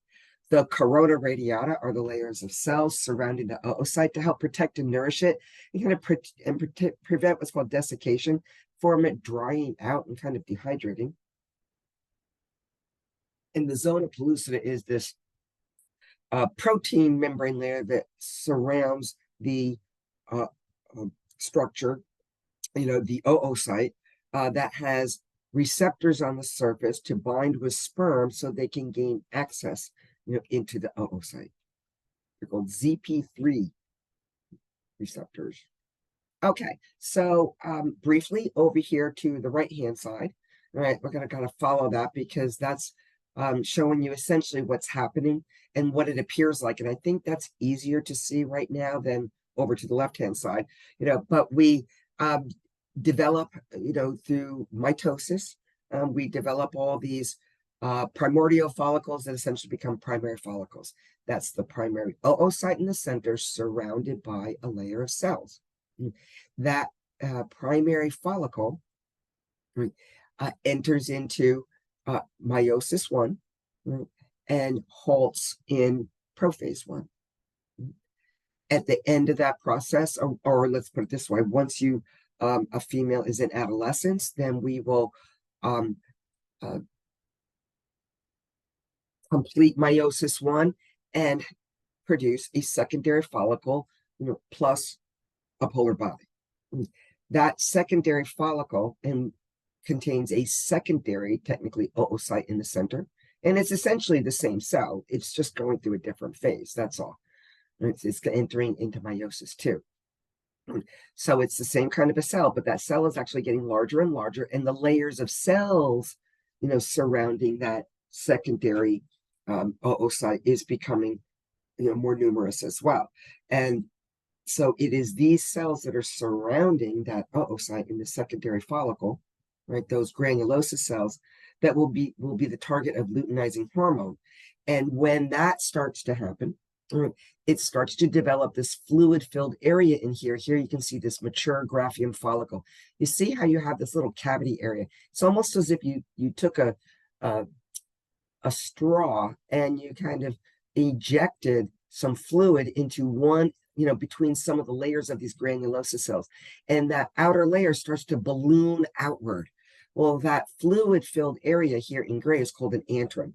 The corona radiata are the layers of cells surrounding the oocyte to help protect and nourish it, and kind of prevent what's called desiccation, from it drying out and kind of dehydrating. And the zona pellucida is this protein membrane layer that surrounds the structure, the oocyte, that has receptors on the surface to bind with sperm so they can gain access, into the oocyte. They're called ZP3 receptors. Okay, so briefly over here to the right-hand side, all right, we're going to kind of follow that because that's showing you essentially what's happening and what it appears like. And I think that's easier to see right now than over to the left-hand side, but we develop, through mitosis, we develop all these primordial follicles that essentially become primary follicles. That's the primary oocyte in the center surrounded by a layer of cells. That primary follicle enters into meiosis 1 and halts in prophase 1. At the end of that process, or let's put it this way, once you a female is in adolescence, then we will uh, complete meiosis one and produce a secondary follicle, plus a polar body. That secondary follicle contains a secondary, technically, oocyte in the center. And it's essentially the same cell. It's just going through a different phase. That's all. It's entering into meiosis two. So it's the same kind of a cell, but that cell is actually getting larger and larger, and the layers of cells, surrounding that secondary oocyte is becoming, more numerous as well. And so it is these cells that are surrounding that oocyte in the secondary follicle, right? Those granulosa cells that will be the target of luteinizing hormone. And when that starts to happen, it starts to develop this fluid-filled area in here. Here you can see this mature graphium follicle. You see how you have this little cavity area? It's almost as if you took a straw and you kind of ejected some fluid into one, between some of the layers of these granulosa cells. And that outer layer starts to balloon outward. Well, that fluid-filled area here in gray is called an antrum.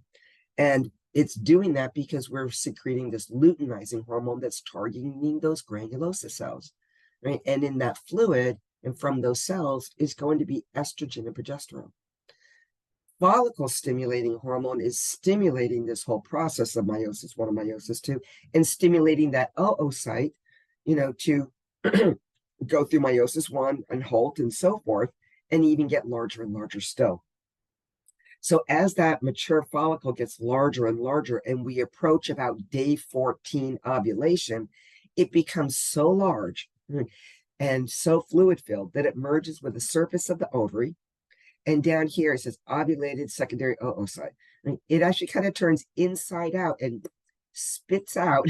And it's doing that because we're secreting this luteinizing hormone that's targeting those granulosa cells, right? And in that fluid and from those cells is going to be estrogen and progesterone. Follicle stimulating hormone is stimulating this whole process of meiosis one and meiosis two, and stimulating that oocyte, to go through meiosis one and halt and so forth, and even get larger and larger still. So as that mature follicle gets larger and larger, and we approach about day 14 ovulation, it becomes so large and so fluid filled that it merges with the surface of the ovary. And down here, it says ovulated secondary oocyte. It actually kind of turns inside out and spits out,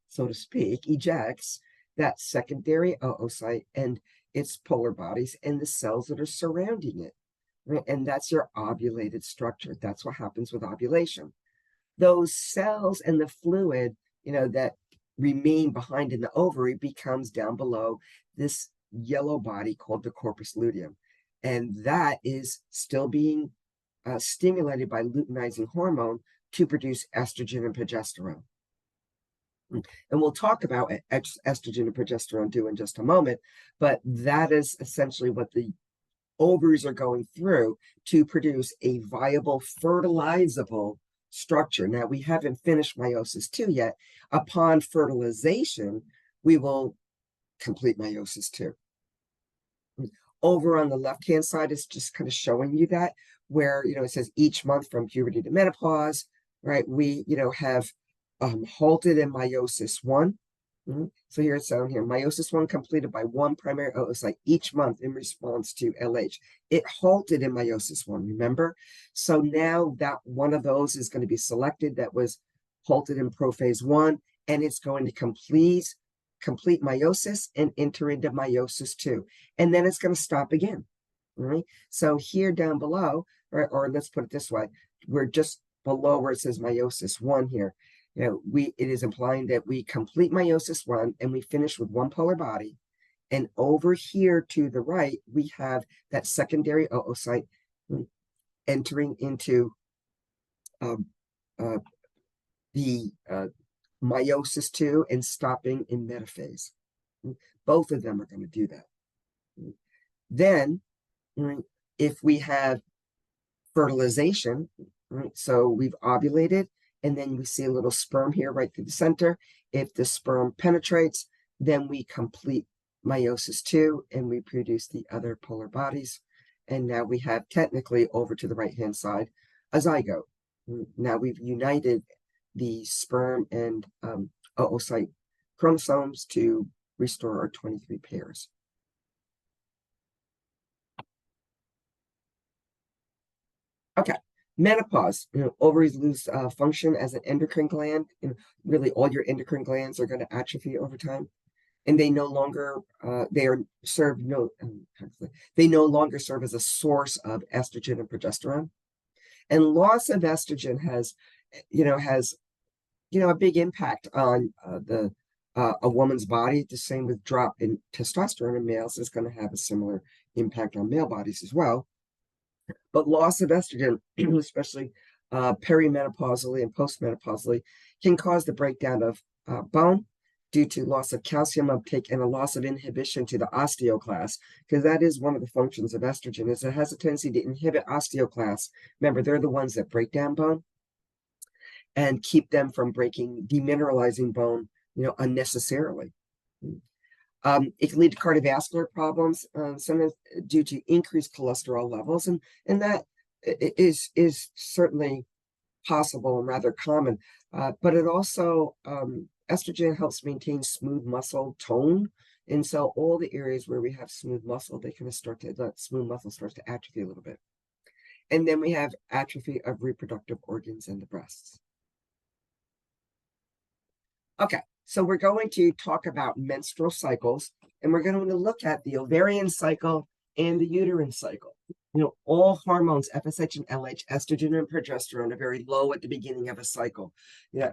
so to speak, ejects that secondary oocyte and its polar bodies and the cells that are surrounding it. Right? And that's your ovulated structure. That's what happens with ovulation. Those cells and the fluid, that remain behind in the ovary becomes down below this yellow body called the corpus luteum. And that is still being stimulated by luteinizing hormone to produce estrogen and progesterone. And we'll talk about what estrogen and progesterone do in just a moment, but that is essentially what the ovaries are going through to produce a viable, fertilizable structure. Now, we haven't finished meiosis two yet. Upon fertilization, we will complete meiosis two. Over on the left-hand side is just kind of showing you that, where, it says each month from puberty to menopause, right? We, have halted in meiosis one. So here it's down here, meiosis one completed by one primary oocyte each month in response to LH. It halted in meiosis one, remember? So now that one of those is going to be selected that was halted in prophase one, and it's going to complete meiosis and enter into meiosis two. And then it's going to stop again, right? So here down below, or let's put it this way, we're just below where it says meiosis one here. It is implying that we complete meiosis one and we finish with one polar body. And over here to the right, we have that secondary oocyte entering into the meiosis two and stopping in metaphase. Both of them are going to do that. Then, if we have fertilization, so we've ovulated, and then we see a little sperm here right through the center. If the sperm penetrates, then we complete meiosis two and we produce the other polar bodies. And now we have technically over to the right-hand side a zygote. Now we've united the sperm and oocyte chromosomes to restore our 23 pairs. Okay. Menopause, ovaries lose function as an endocrine gland. Really all your endocrine glands are going to atrophy over time, and they no longer they no longer serve as a source of estrogen and progesterone. And loss of estrogen has a big impact on the a woman's body. The same with drop in testosterone in males is going to have a similar impact on male bodies as well. But loss of estrogen, especially perimenopausally and postmenopausally, can cause the breakdown of bone due to loss of calcium uptake and a loss of inhibition to the osteoclast, because that is one of the functions of estrogen, is it has a tendency to inhibit osteoclasts. Remember, they're the ones that break down bone and keep them from breaking, demineralizing bone, unnecessarily. It can lead to cardiovascular problems, sometimes due to increased cholesterol levels, and that is certainly possible and rather common. But it also estrogen helps maintain smooth muscle tone, and so all the areas where we have smooth muscle, they kind of that smooth muscle starts to atrophy a little bit. And then we have atrophy of reproductive organs in the breasts. Okay, so we're going to talk about menstrual cycles, and we're going to look at the ovarian cycle and the uterine cycle. All hormones, FSH and LH, estrogen and progesterone, are very low at the beginning of a cycle.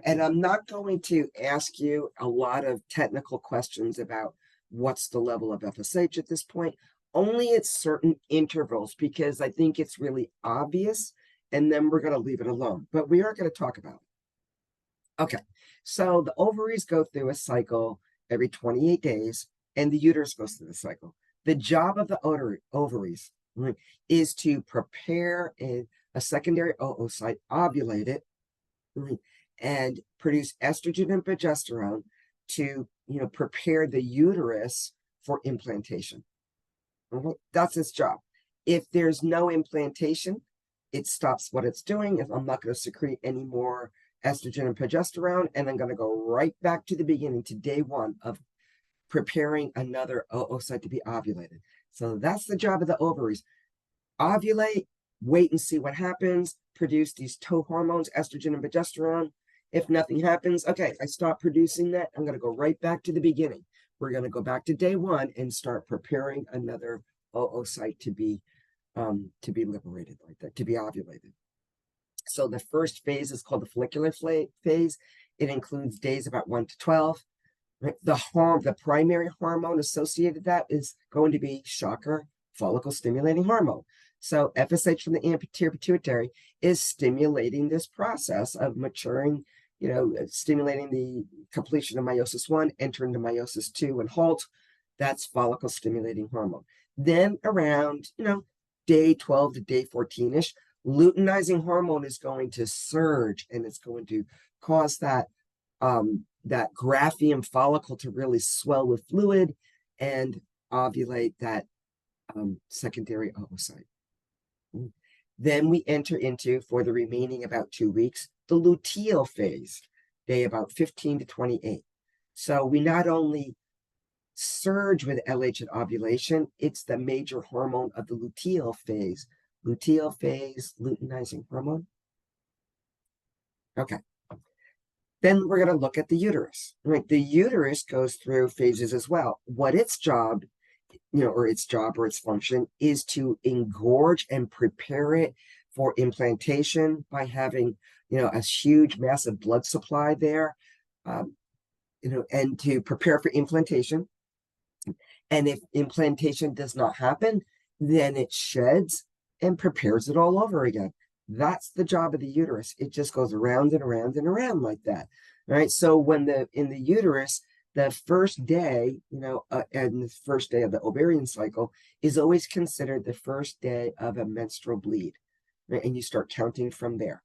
And I'm not going to ask you a lot of technical questions about what's the level of FSH at this point, only at certain intervals, because I think it's really obvious, and then we're going to leave it alone. But we are going to talk about it. Okay, so the ovaries go through a cycle every 28 days, and the uterus goes through the cycle. The job of the ovaries is to prepare a secondary oocyte, ovulate it, and produce estrogen and progesterone to prepare the uterus for implantation. That's its job. If there's no implantation, it stops what it's doing. If I'm not going to secrete any more estrogen and progesterone, and I'm going to go right back to the beginning, to day one of preparing another oocyte to be ovulated. So that's the job of the ovaries. Ovulate, wait and see what happens, produce these two hormones, estrogen and progesterone. If nothing happens, okay, I stop producing that. I'm going to go right back to the beginning. We're going to go back to day one and start preparing another oocyte to be liberated, like that, to be ovulated. So the first phase is called the follicular phase. It includes days about 1 to 12. The primary hormone associated with that is going to be, shocker, follicle stimulating hormone. So FSH from the anterior pituitary is stimulating this process of maturing, stimulating the completion of meiosis 1, enter into meiosis 2 and halt. That's follicle stimulating hormone. Then around, day 12 to day 14-ish, luteinizing hormone is going to surge, and it's going to cause that graphium follicle to really swell with fluid and ovulate that secondary oocyte. Then we enter into, for the remaining about 2 weeks, the luteal phase, day about 15 to 28. So we not only surge with LH at ovulation, it's the major hormone of the luteal phase. Luteal phase, luteinizing hormone. Okay. Then we're going to look at the uterus. Right? The uterus goes through phases as well. What its job, or its function, is to engorge and prepare it for implantation by having, a huge, massive blood supply there, and to prepare for implantation. And if implantation does not happen, then it sheds and prepares it all over again. That's the job of the uterus. It just goes around and around and around like that. Right. So when in the uterus, the first day, and the first day of the ovarian cycle is always considered the first day of a menstrual bleed. Right? And you start counting from there.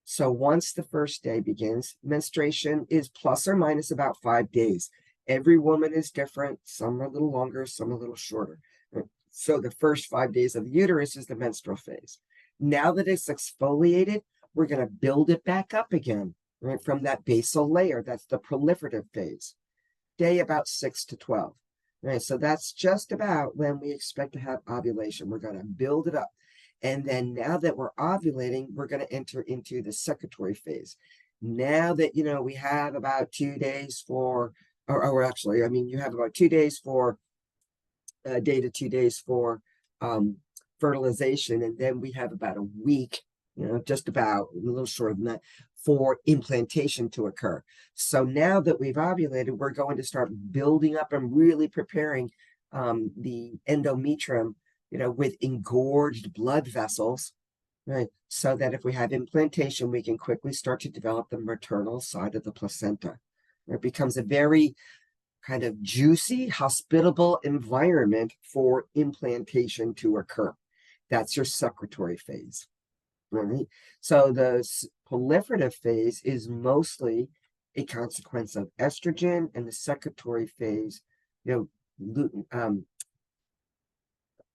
So once the first day begins, menstruation is plus or minus about 5 days. Every woman is different. Some are a little longer, some a little shorter. Right? So the first 5 days of the uterus is the menstrual phase. Now that it's exfoliated, we're going to build it back up again, right, from that basal layer. That's the proliferative phase. Day about 6 to 12. Right, so that's just about when we expect to have ovulation. We're going to build it up. And then now that we're ovulating, we're going to enter into the secretory phase. Now that, we have about 2 days for, or actually, you have about 2 days for, day to 2 days for fertilization. And then we have about a week, just about a little shorter than that, for implantation to occur. So now that we've ovulated, we're going to start building up and really preparing the endometrium, with engorged blood vessels, right? So that if we have implantation, we can quickly start to develop the maternal side of the placenta. It becomes a very kind of juicy, hospitable environment for implantation to occur. That's your secretory phase. Right? So the proliferative phase is mostly a consequence of estrogen, and the secretory phase,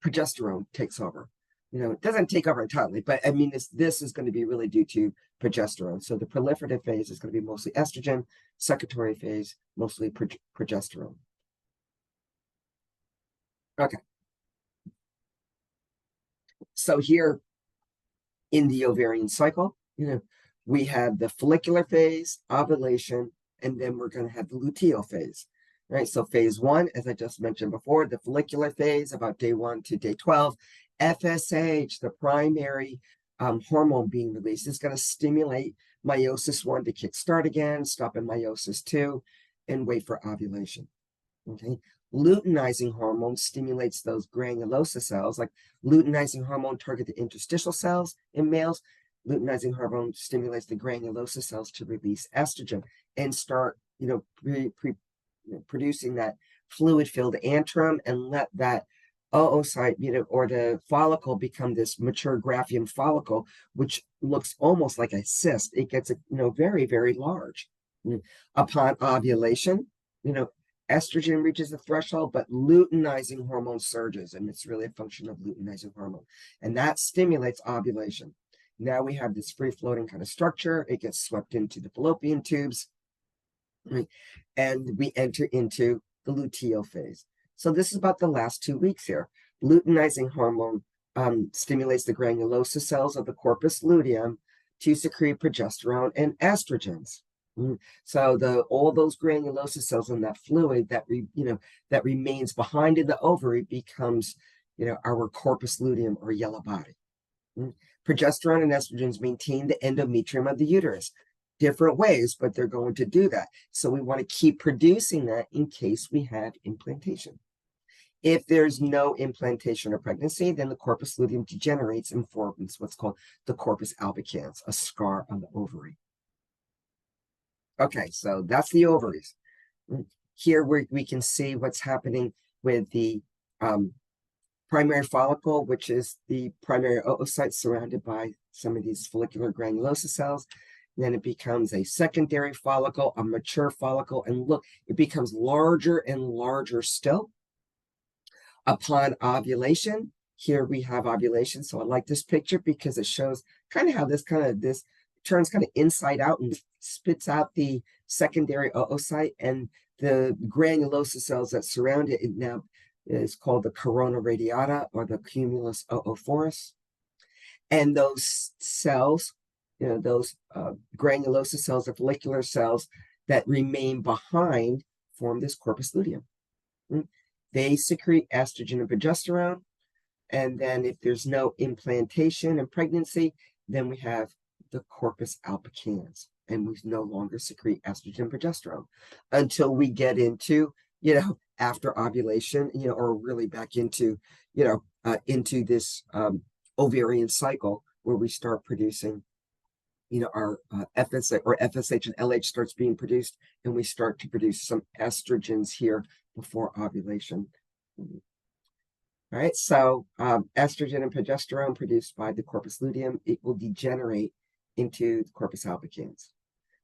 progesterone takes over. It doesn't take over entirely, but I mean, this is going to be really due to progesterone. So the proliferative phase is going to be mostly estrogen, secretory phase, mostly progesterone. Okay. So here in the ovarian cycle, we have the follicular phase, ovulation, and then we're going to have the luteal phase. Right, so phase 1, as I just mentioned before, the follicular phase, about day 1 to day 12, FSH, the primary hormone being released, is going to stimulate meiosis 1 to kickstart again, stop at meiosis 2, and wait for ovulation. Okay, luteinizing hormone stimulates those granulosa cells. Like luteinizing hormone target the interstitial cells in males. Luteinizing hormone stimulates the granulosa cells to release estrogen and start, producing that fluid-filled antrum and let that oocyte, or the follicle become this mature Graafian follicle, which looks almost like a cyst. It gets, very, very large. Upon ovulation, estrogen reaches the threshold, but luteinizing hormone surges, and it's really a function of luteinizing hormone, and that stimulates ovulation. Now we have this free-floating kind of structure. It gets swept into the fallopian tubes, right? And we enter into the luteal phase. So this is about the last 2 weeks here. Luteinizing hormone stimulates the granulosa cells of the corpus luteum to secrete progesterone and estrogens. So all those granulosa cells in that fluid that remains behind in the ovary becomes, our corpus luteum or yellow body. Progesterone and estrogens maintain the endometrium of the uterus. Different ways, but they're going to do that. So we want to keep producing that in case we have implantation. If there's no implantation or pregnancy, then the corpus luteum degenerates and forms what's called the corpus albicans, a scar on the ovary. Okay, so that's the ovaries. Here we can see what's happening with the primary follicle, which is the primary oocyte surrounded by some of these follicular granulosa cells. Then it becomes a secondary follicle, a mature follicle, and look, it becomes larger and larger still. Upon ovulation, here we have ovulation. So I like this picture because it shows kind of how this turns kind of inside out and spits out the secondary oocyte, and the granulosa cells that surround it now is called the corona radiata or the cumulus oophorus. And those cells, those granulosa cells or follicular cells that remain behind form this corpus luteum. They secrete estrogen and progesterone. And then if there's no implantation and pregnancy, then we have the corpus albicans, and we no longer secrete estrogen and progesterone until we get into, after ovulation, or really back into, into this ovarian cycle where we start producing, our FSH or FSH and LH starts being produced, and we start to produce some estrogens here before ovulation. All right, so estrogen and progesterone produced by the corpus luteum, it will degenerate into the corpus albicans.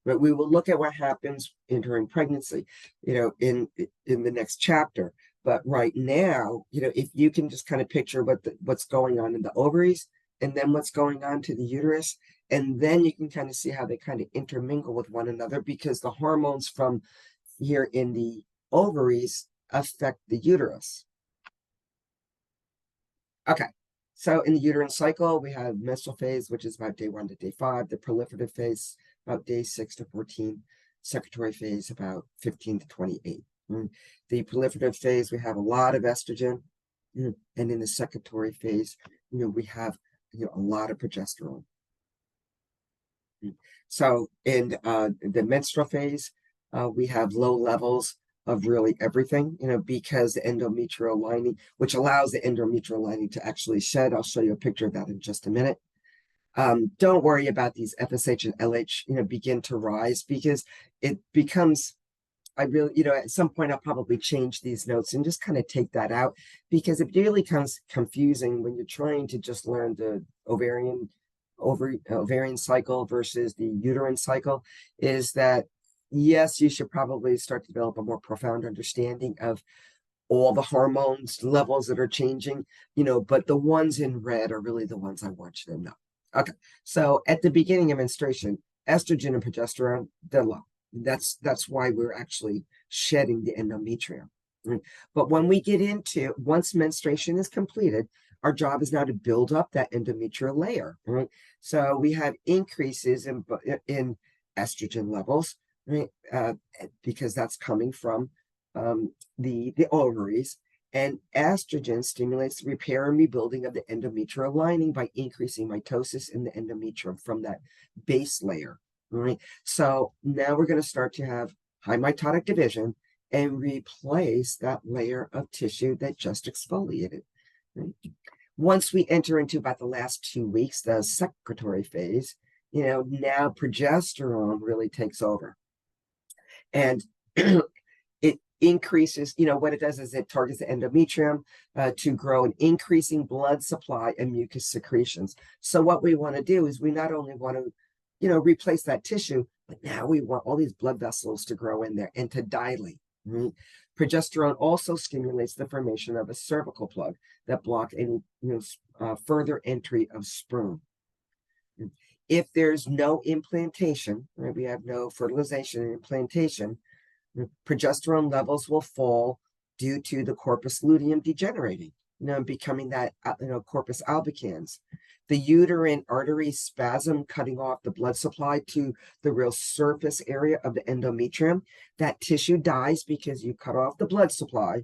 But we will look at what happens during pregnancy, in the next chapter. But right now, if you can just kind of picture what's going on in the ovaries, and then what's going on to the uterus, and then you can kind of see how they kind of intermingle with one another, because the hormones from here in the ovaries affect the uterus. Okay, so in the uterine cycle, we have menstrual phase, which is about day 1 to day 5, the proliferative phase, about day 6 to 14, secretory phase, about 15 to 28. The proliferative phase, we have a lot of estrogen, and in the secretory phase, we have a lot of progesterone. So in the menstrual phase, we have low levels of really everything, because the endometrial lining, which allows the endometrial lining to actually shed. I'll show you a picture of that in just a minute. Don't worry about these FSH and LH, begin to rise, because it becomes, I really, at some point I'll probably change these notes and just kind of take that out, because it really becomes confusing when you're trying to just learn the ovarian cycle versus the uterine cycle. Is that, yes, you should probably start to develop a more profound understanding of all the hormones levels that are changing, but the ones in red are really the ones I want you to know. Okay, so at the beginning of menstruation, estrogen and progesterone, they're low. That's why we're actually shedding the endometrium. Right? But when we get into, once menstruation is completed, our job is now to build up that endometrial layer. Right? So we have increases in estrogen levels, right? Because that's coming from the ovaries. And estrogen stimulates the repair and rebuilding of the endometrial lining by increasing mitosis in the endometrium from that base layer. Right. So now we're going to start to have high mitotic division and replace that layer of tissue that just exfoliated. Right? Once we enter into about the last 2 weeks, the secretory phase, now progesterone really takes over. And it increases, what it does is it targets the endometrium to grow an increasing blood supply and mucus secretions. So what we want to do is we not only want to replace that tissue, but now we want all these blood vessels to grow in there and to dilate. Right? Progesterone also stimulates the formation of a cervical plug that block any further entry of sperm. If there's no implantation, right, we have no fertilization and implantation, progesterone levels will fall due to the corpus luteum degenerating, becoming that, corpus albicans. The uterine artery spasm, cutting off the blood supply to the real surface area of the endometrium. That tissue dies because you cut off the blood supply,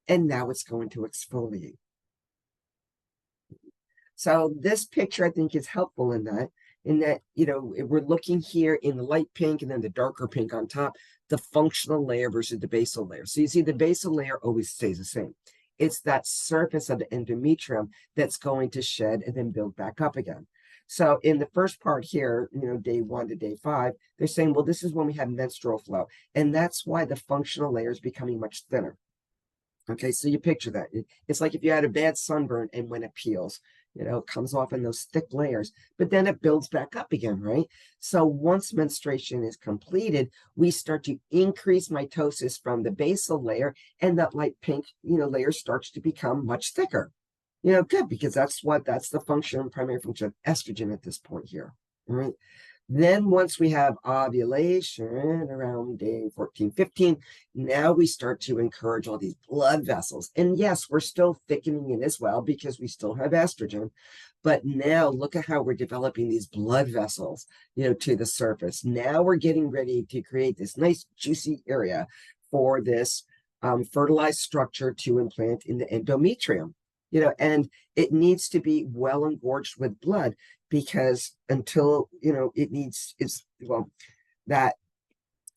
and now it's going to exfoliate. So this picture, I think, is helpful in that, we're looking here in the light pink and then the darker pink on top, the functional layer versus the basal layer. So you see the basal layer always stays the same. It's that surface of the endometrium that's going to shed and then build back up again. So in the first part here, day 1 to day 5, they're saying, well, this is when we have menstrual flow. And that's why the functional layer is becoming much thinner. Okay, so you picture that. It's like if you had a bad sunburn and when it peels, it comes off in those thick layers, but then it builds back up again, right? So once menstruation is completed, we start to increase mitosis from the basal layer, and that light pink, layer starts to become much thicker. Good, because that's the primary function of estrogen at this point here, right? Then once we have ovulation around day 14, 15, now we start to encourage all these blood vessels. And yes, we're still thickening it as well because we still have estrogen. But now look at how we're developing these blood vessels, to the surface. Now we're getting ready to create this nice juicy area for this fertilized structure to implant in the endometrium. And it needs to be well engorged with blood, because until, that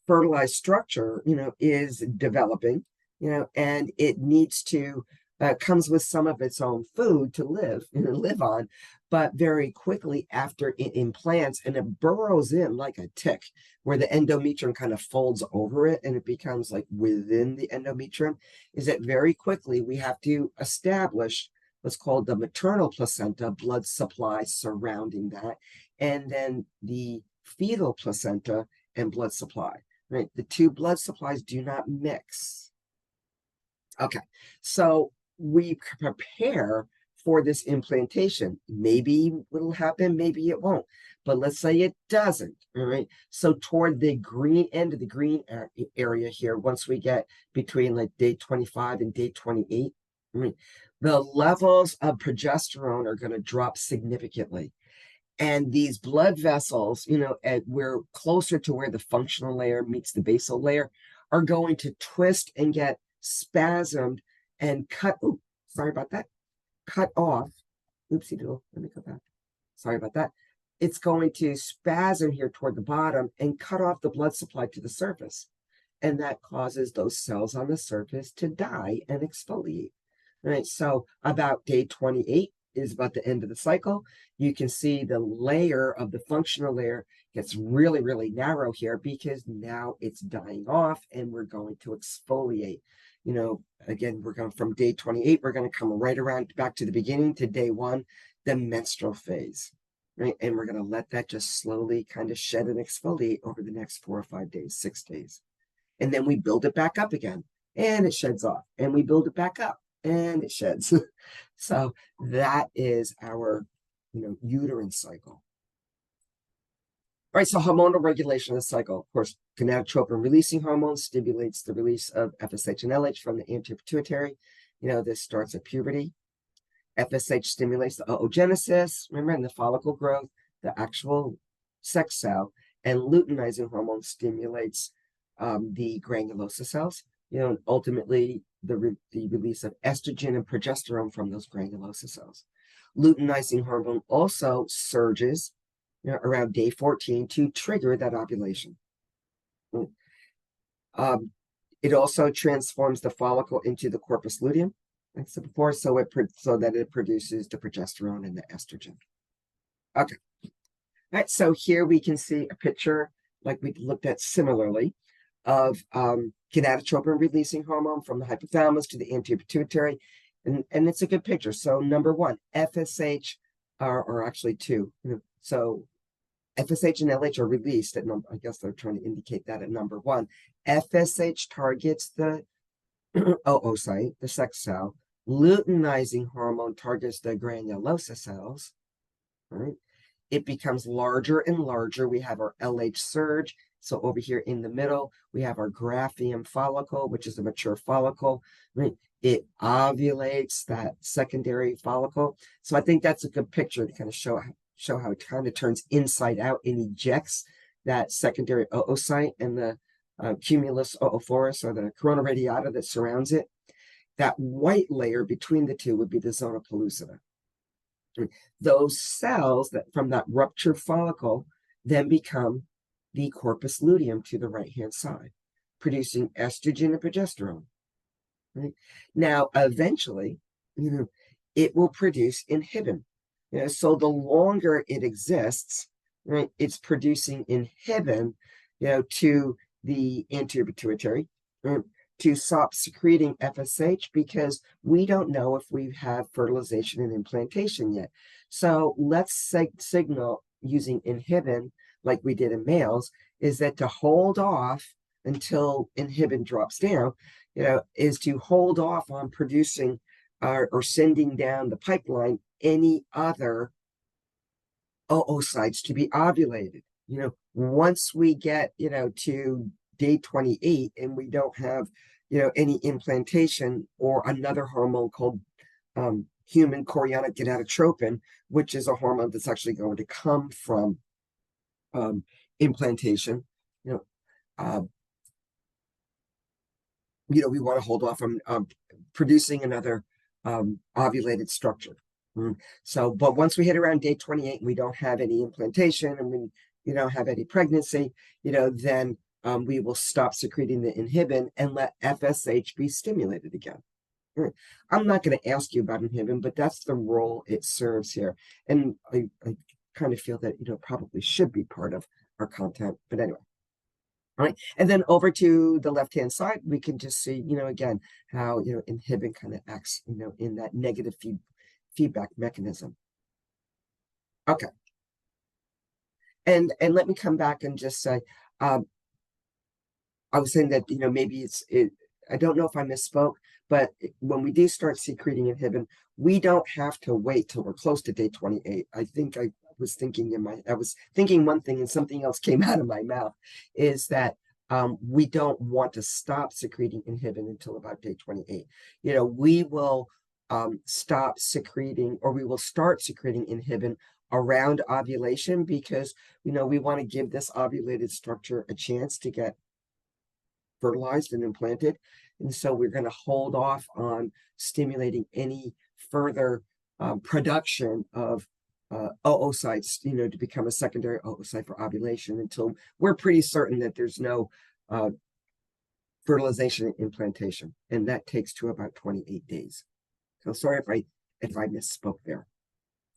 fertilized structure, is developing, and it needs to, comes with some of its own food to live on, but very quickly after it implants and it burrows in like a tick, where the endometrium kind of folds over it and it becomes like within the endometrium, is that very quickly we have to establish what's called the maternal placenta blood supply surrounding that, and then the fetal placenta and blood supply, right? The two blood supplies do not mix. Okay, so we prepare for this implantation. Maybe it'll happen, maybe it won't. But let's say it doesn't, all right? So toward the green end of the green area here, once we get between like day 25 and day 28, right, the levels of progesterone are going to drop significantly. And these blood vessels, we're closer to where the functional layer meets the basal layer, are going to twist and get spasmed and cut. Oh, sorry about that. Cut off. Oopsie doodle. Let me go back. Sorry about that. it's going to spasm here toward the bottom and cut off the blood supply to the surface. And that causes those cells on the surface to die and exfoliate. All right, so about day 28 is about the end of the cycle. You can see the layer of the functional layer gets really, really narrow here because now it's dying off and we're going to exfoliate. You know, again, we're going from day 28, we're going to come right around back to the beginning to day 1, the menstrual phase. Right, and we're going to let that just slowly kind of shed and exfoliate over the next 4 or 5 days, 6 days. And then we build it back up again and it sheds off, and we build it back up and it sheds. So that is our, uterine cycle. All right, so hormonal regulation of the cycle. Of course, gonadotropin releasing hormone stimulates the release of FSH and LH from the anterior pituitary. This starts at puberty. FSH stimulates the oogenesis, remember, and the follicle growth, the actual sex cell, and luteinizing hormone stimulates the granulosa cells, and ultimately the release of estrogen and progesterone from those granulosa cells. Luteinizing hormone also surges around day 14 to trigger that ovulation. It also transforms the follicle into the corpus luteum, like I said before, so that it produces the progesterone and the estrogen. Okay. All right, so here we can see a picture like we looked at similarly of gonadotropin releasing hormone from the hypothalamus to the anterior pituitary, and it's a good picture. So number 1, FSH are actually 2. So FSH and LH are released at number. I guess they're trying to indicate that at number 1. FSH targets the oocyte, the sex cell. Luteinizing hormone targets the granulosa cells. Right? It becomes larger and larger. We have our LH surge. So over here in the middle, we have our graphium follicle, which is a mature follicle. Right? It ovulates that secondary follicle. So I think that's a good picture to kind of show how it kind of turns inside out and ejects that secondary oocyte and the cumulus oophorus, or the corona radiata that surrounds it. That white layer between the two would be the zona pellucida. Those cells that from that ruptured follicle then become the corpus luteum to the right-hand side, producing estrogen and progesterone. Right? Now, eventually, it will produce inhibin. So the longer it exists, right, it's producing inhibin, to the anterior pituitary, to stop secreting FSH, because we don't know if we have fertilization and implantation yet. So let's signal using inhibin, like we did in males, is that to hold off until inhibin drops down, is to hold off on producing or sending down the pipeline any other oocytes to be ovulated. Once we get, to day 28 and we don't have, any implantation or another hormone called human chorionic gonadotropin, which is a hormone that's actually going to come from implantation, we want to hold off from producing another ovulated structure. So, but once we hit around day 28 and we don't have any implantation and we don't have any pregnancy, then we will stop secreting the inhibin and let FSH be stimulated again. I'm not going to ask you about inhibin, but that's the role it serves here. And I kind of feel that, probably should be part of our content. But anyway. All right. And then over to the left-hand side, we can just see, again, how, inhibin kind of acts, in that negative feedback mechanism. Okay. And let me come back and just say, I was saying that, maybe I don't know if I misspoke, but when we do start secreting inhibin, we don't have to wait till we're close to day 28. I think I was thinking one thing and something else came out of my mouth, is that we don't want to stop secreting inhibin until about day 28. We will stop secreting, or we will start secreting inhibin around ovulation, because we want to give this ovulated structure a chance to get fertilized and implanted. And so we're going to hold off on stimulating any further production of oocytes, to become a secondary oocyte for ovulation until we're pretty certain that there's no fertilization implantation, and that takes to about 28 days. So sorry if I misspoke there.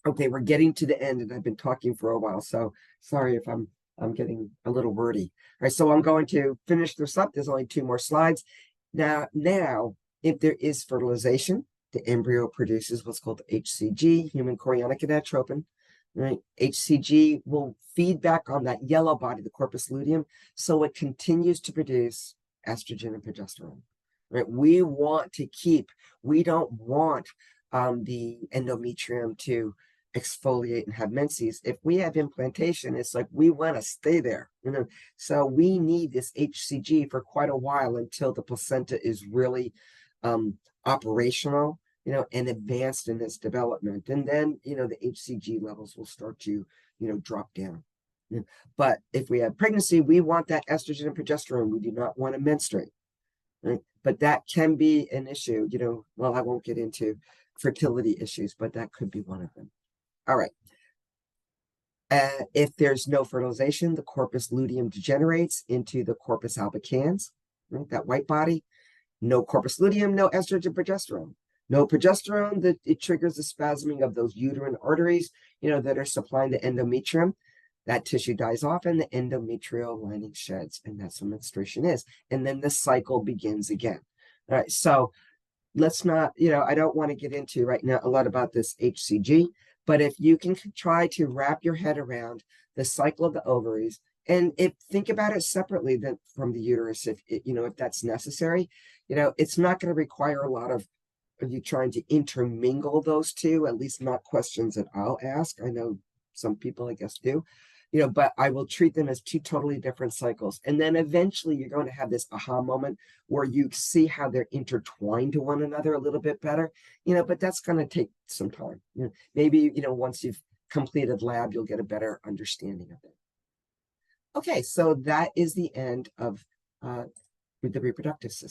Okay, we're getting to the end, and I've been talking for a while, so sorry if I'm getting a little wordy. All right, so I'm going to finish this up. There's only 2 more slides. Now, if there is fertilization, the embryo produces what's called HCG, human chorionic gonadotropin. Right? HCG will feed back on that yellow body, the corpus luteum, so it continues to produce estrogen and progesterone. Right? We don't want the endometrium to exfoliate and have menses. If we have implantation, it's like we want to stay there, So we need this HCG for quite a while until the placenta is really operational, and advanced in its development. And then, the HCG levels will start to, drop down. But if we have pregnancy, we want that estrogen and progesterone. We do not want to menstruate. Right? But that can be an issue, well, I won't get into fertility issues, but that could be one of them. All right. If there's no fertilization, the corpus luteum degenerates into the corpus albicans, right? That white body. No corpus luteum, no estrogen, progesterone. No progesterone, that it triggers the spasming of those uterine arteries, that are supplying the endometrium. That tissue dies off and the endometrial lining sheds, and that's what menstruation is. And then the cycle begins again. All right, so let's not, I don't want to get into right now a lot about this HCG, but if you can try to wrap your head around the cycle of the ovaries, and think about it separately than from the uterus, if that's necessary, it's not going to require a lot of you trying to intermingle those two, at least not questions that I'll ask. I know some people, I guess, do, but I will treat them as 2 totally different cycles. And then eventually you're going to have this aha moment where you see how they're intertwined to one another a little bit better, but that's going to take some time. Maybe, once you've completed lab, you'll get a better understanding of it. Okay, so that is the end of the reproductive system.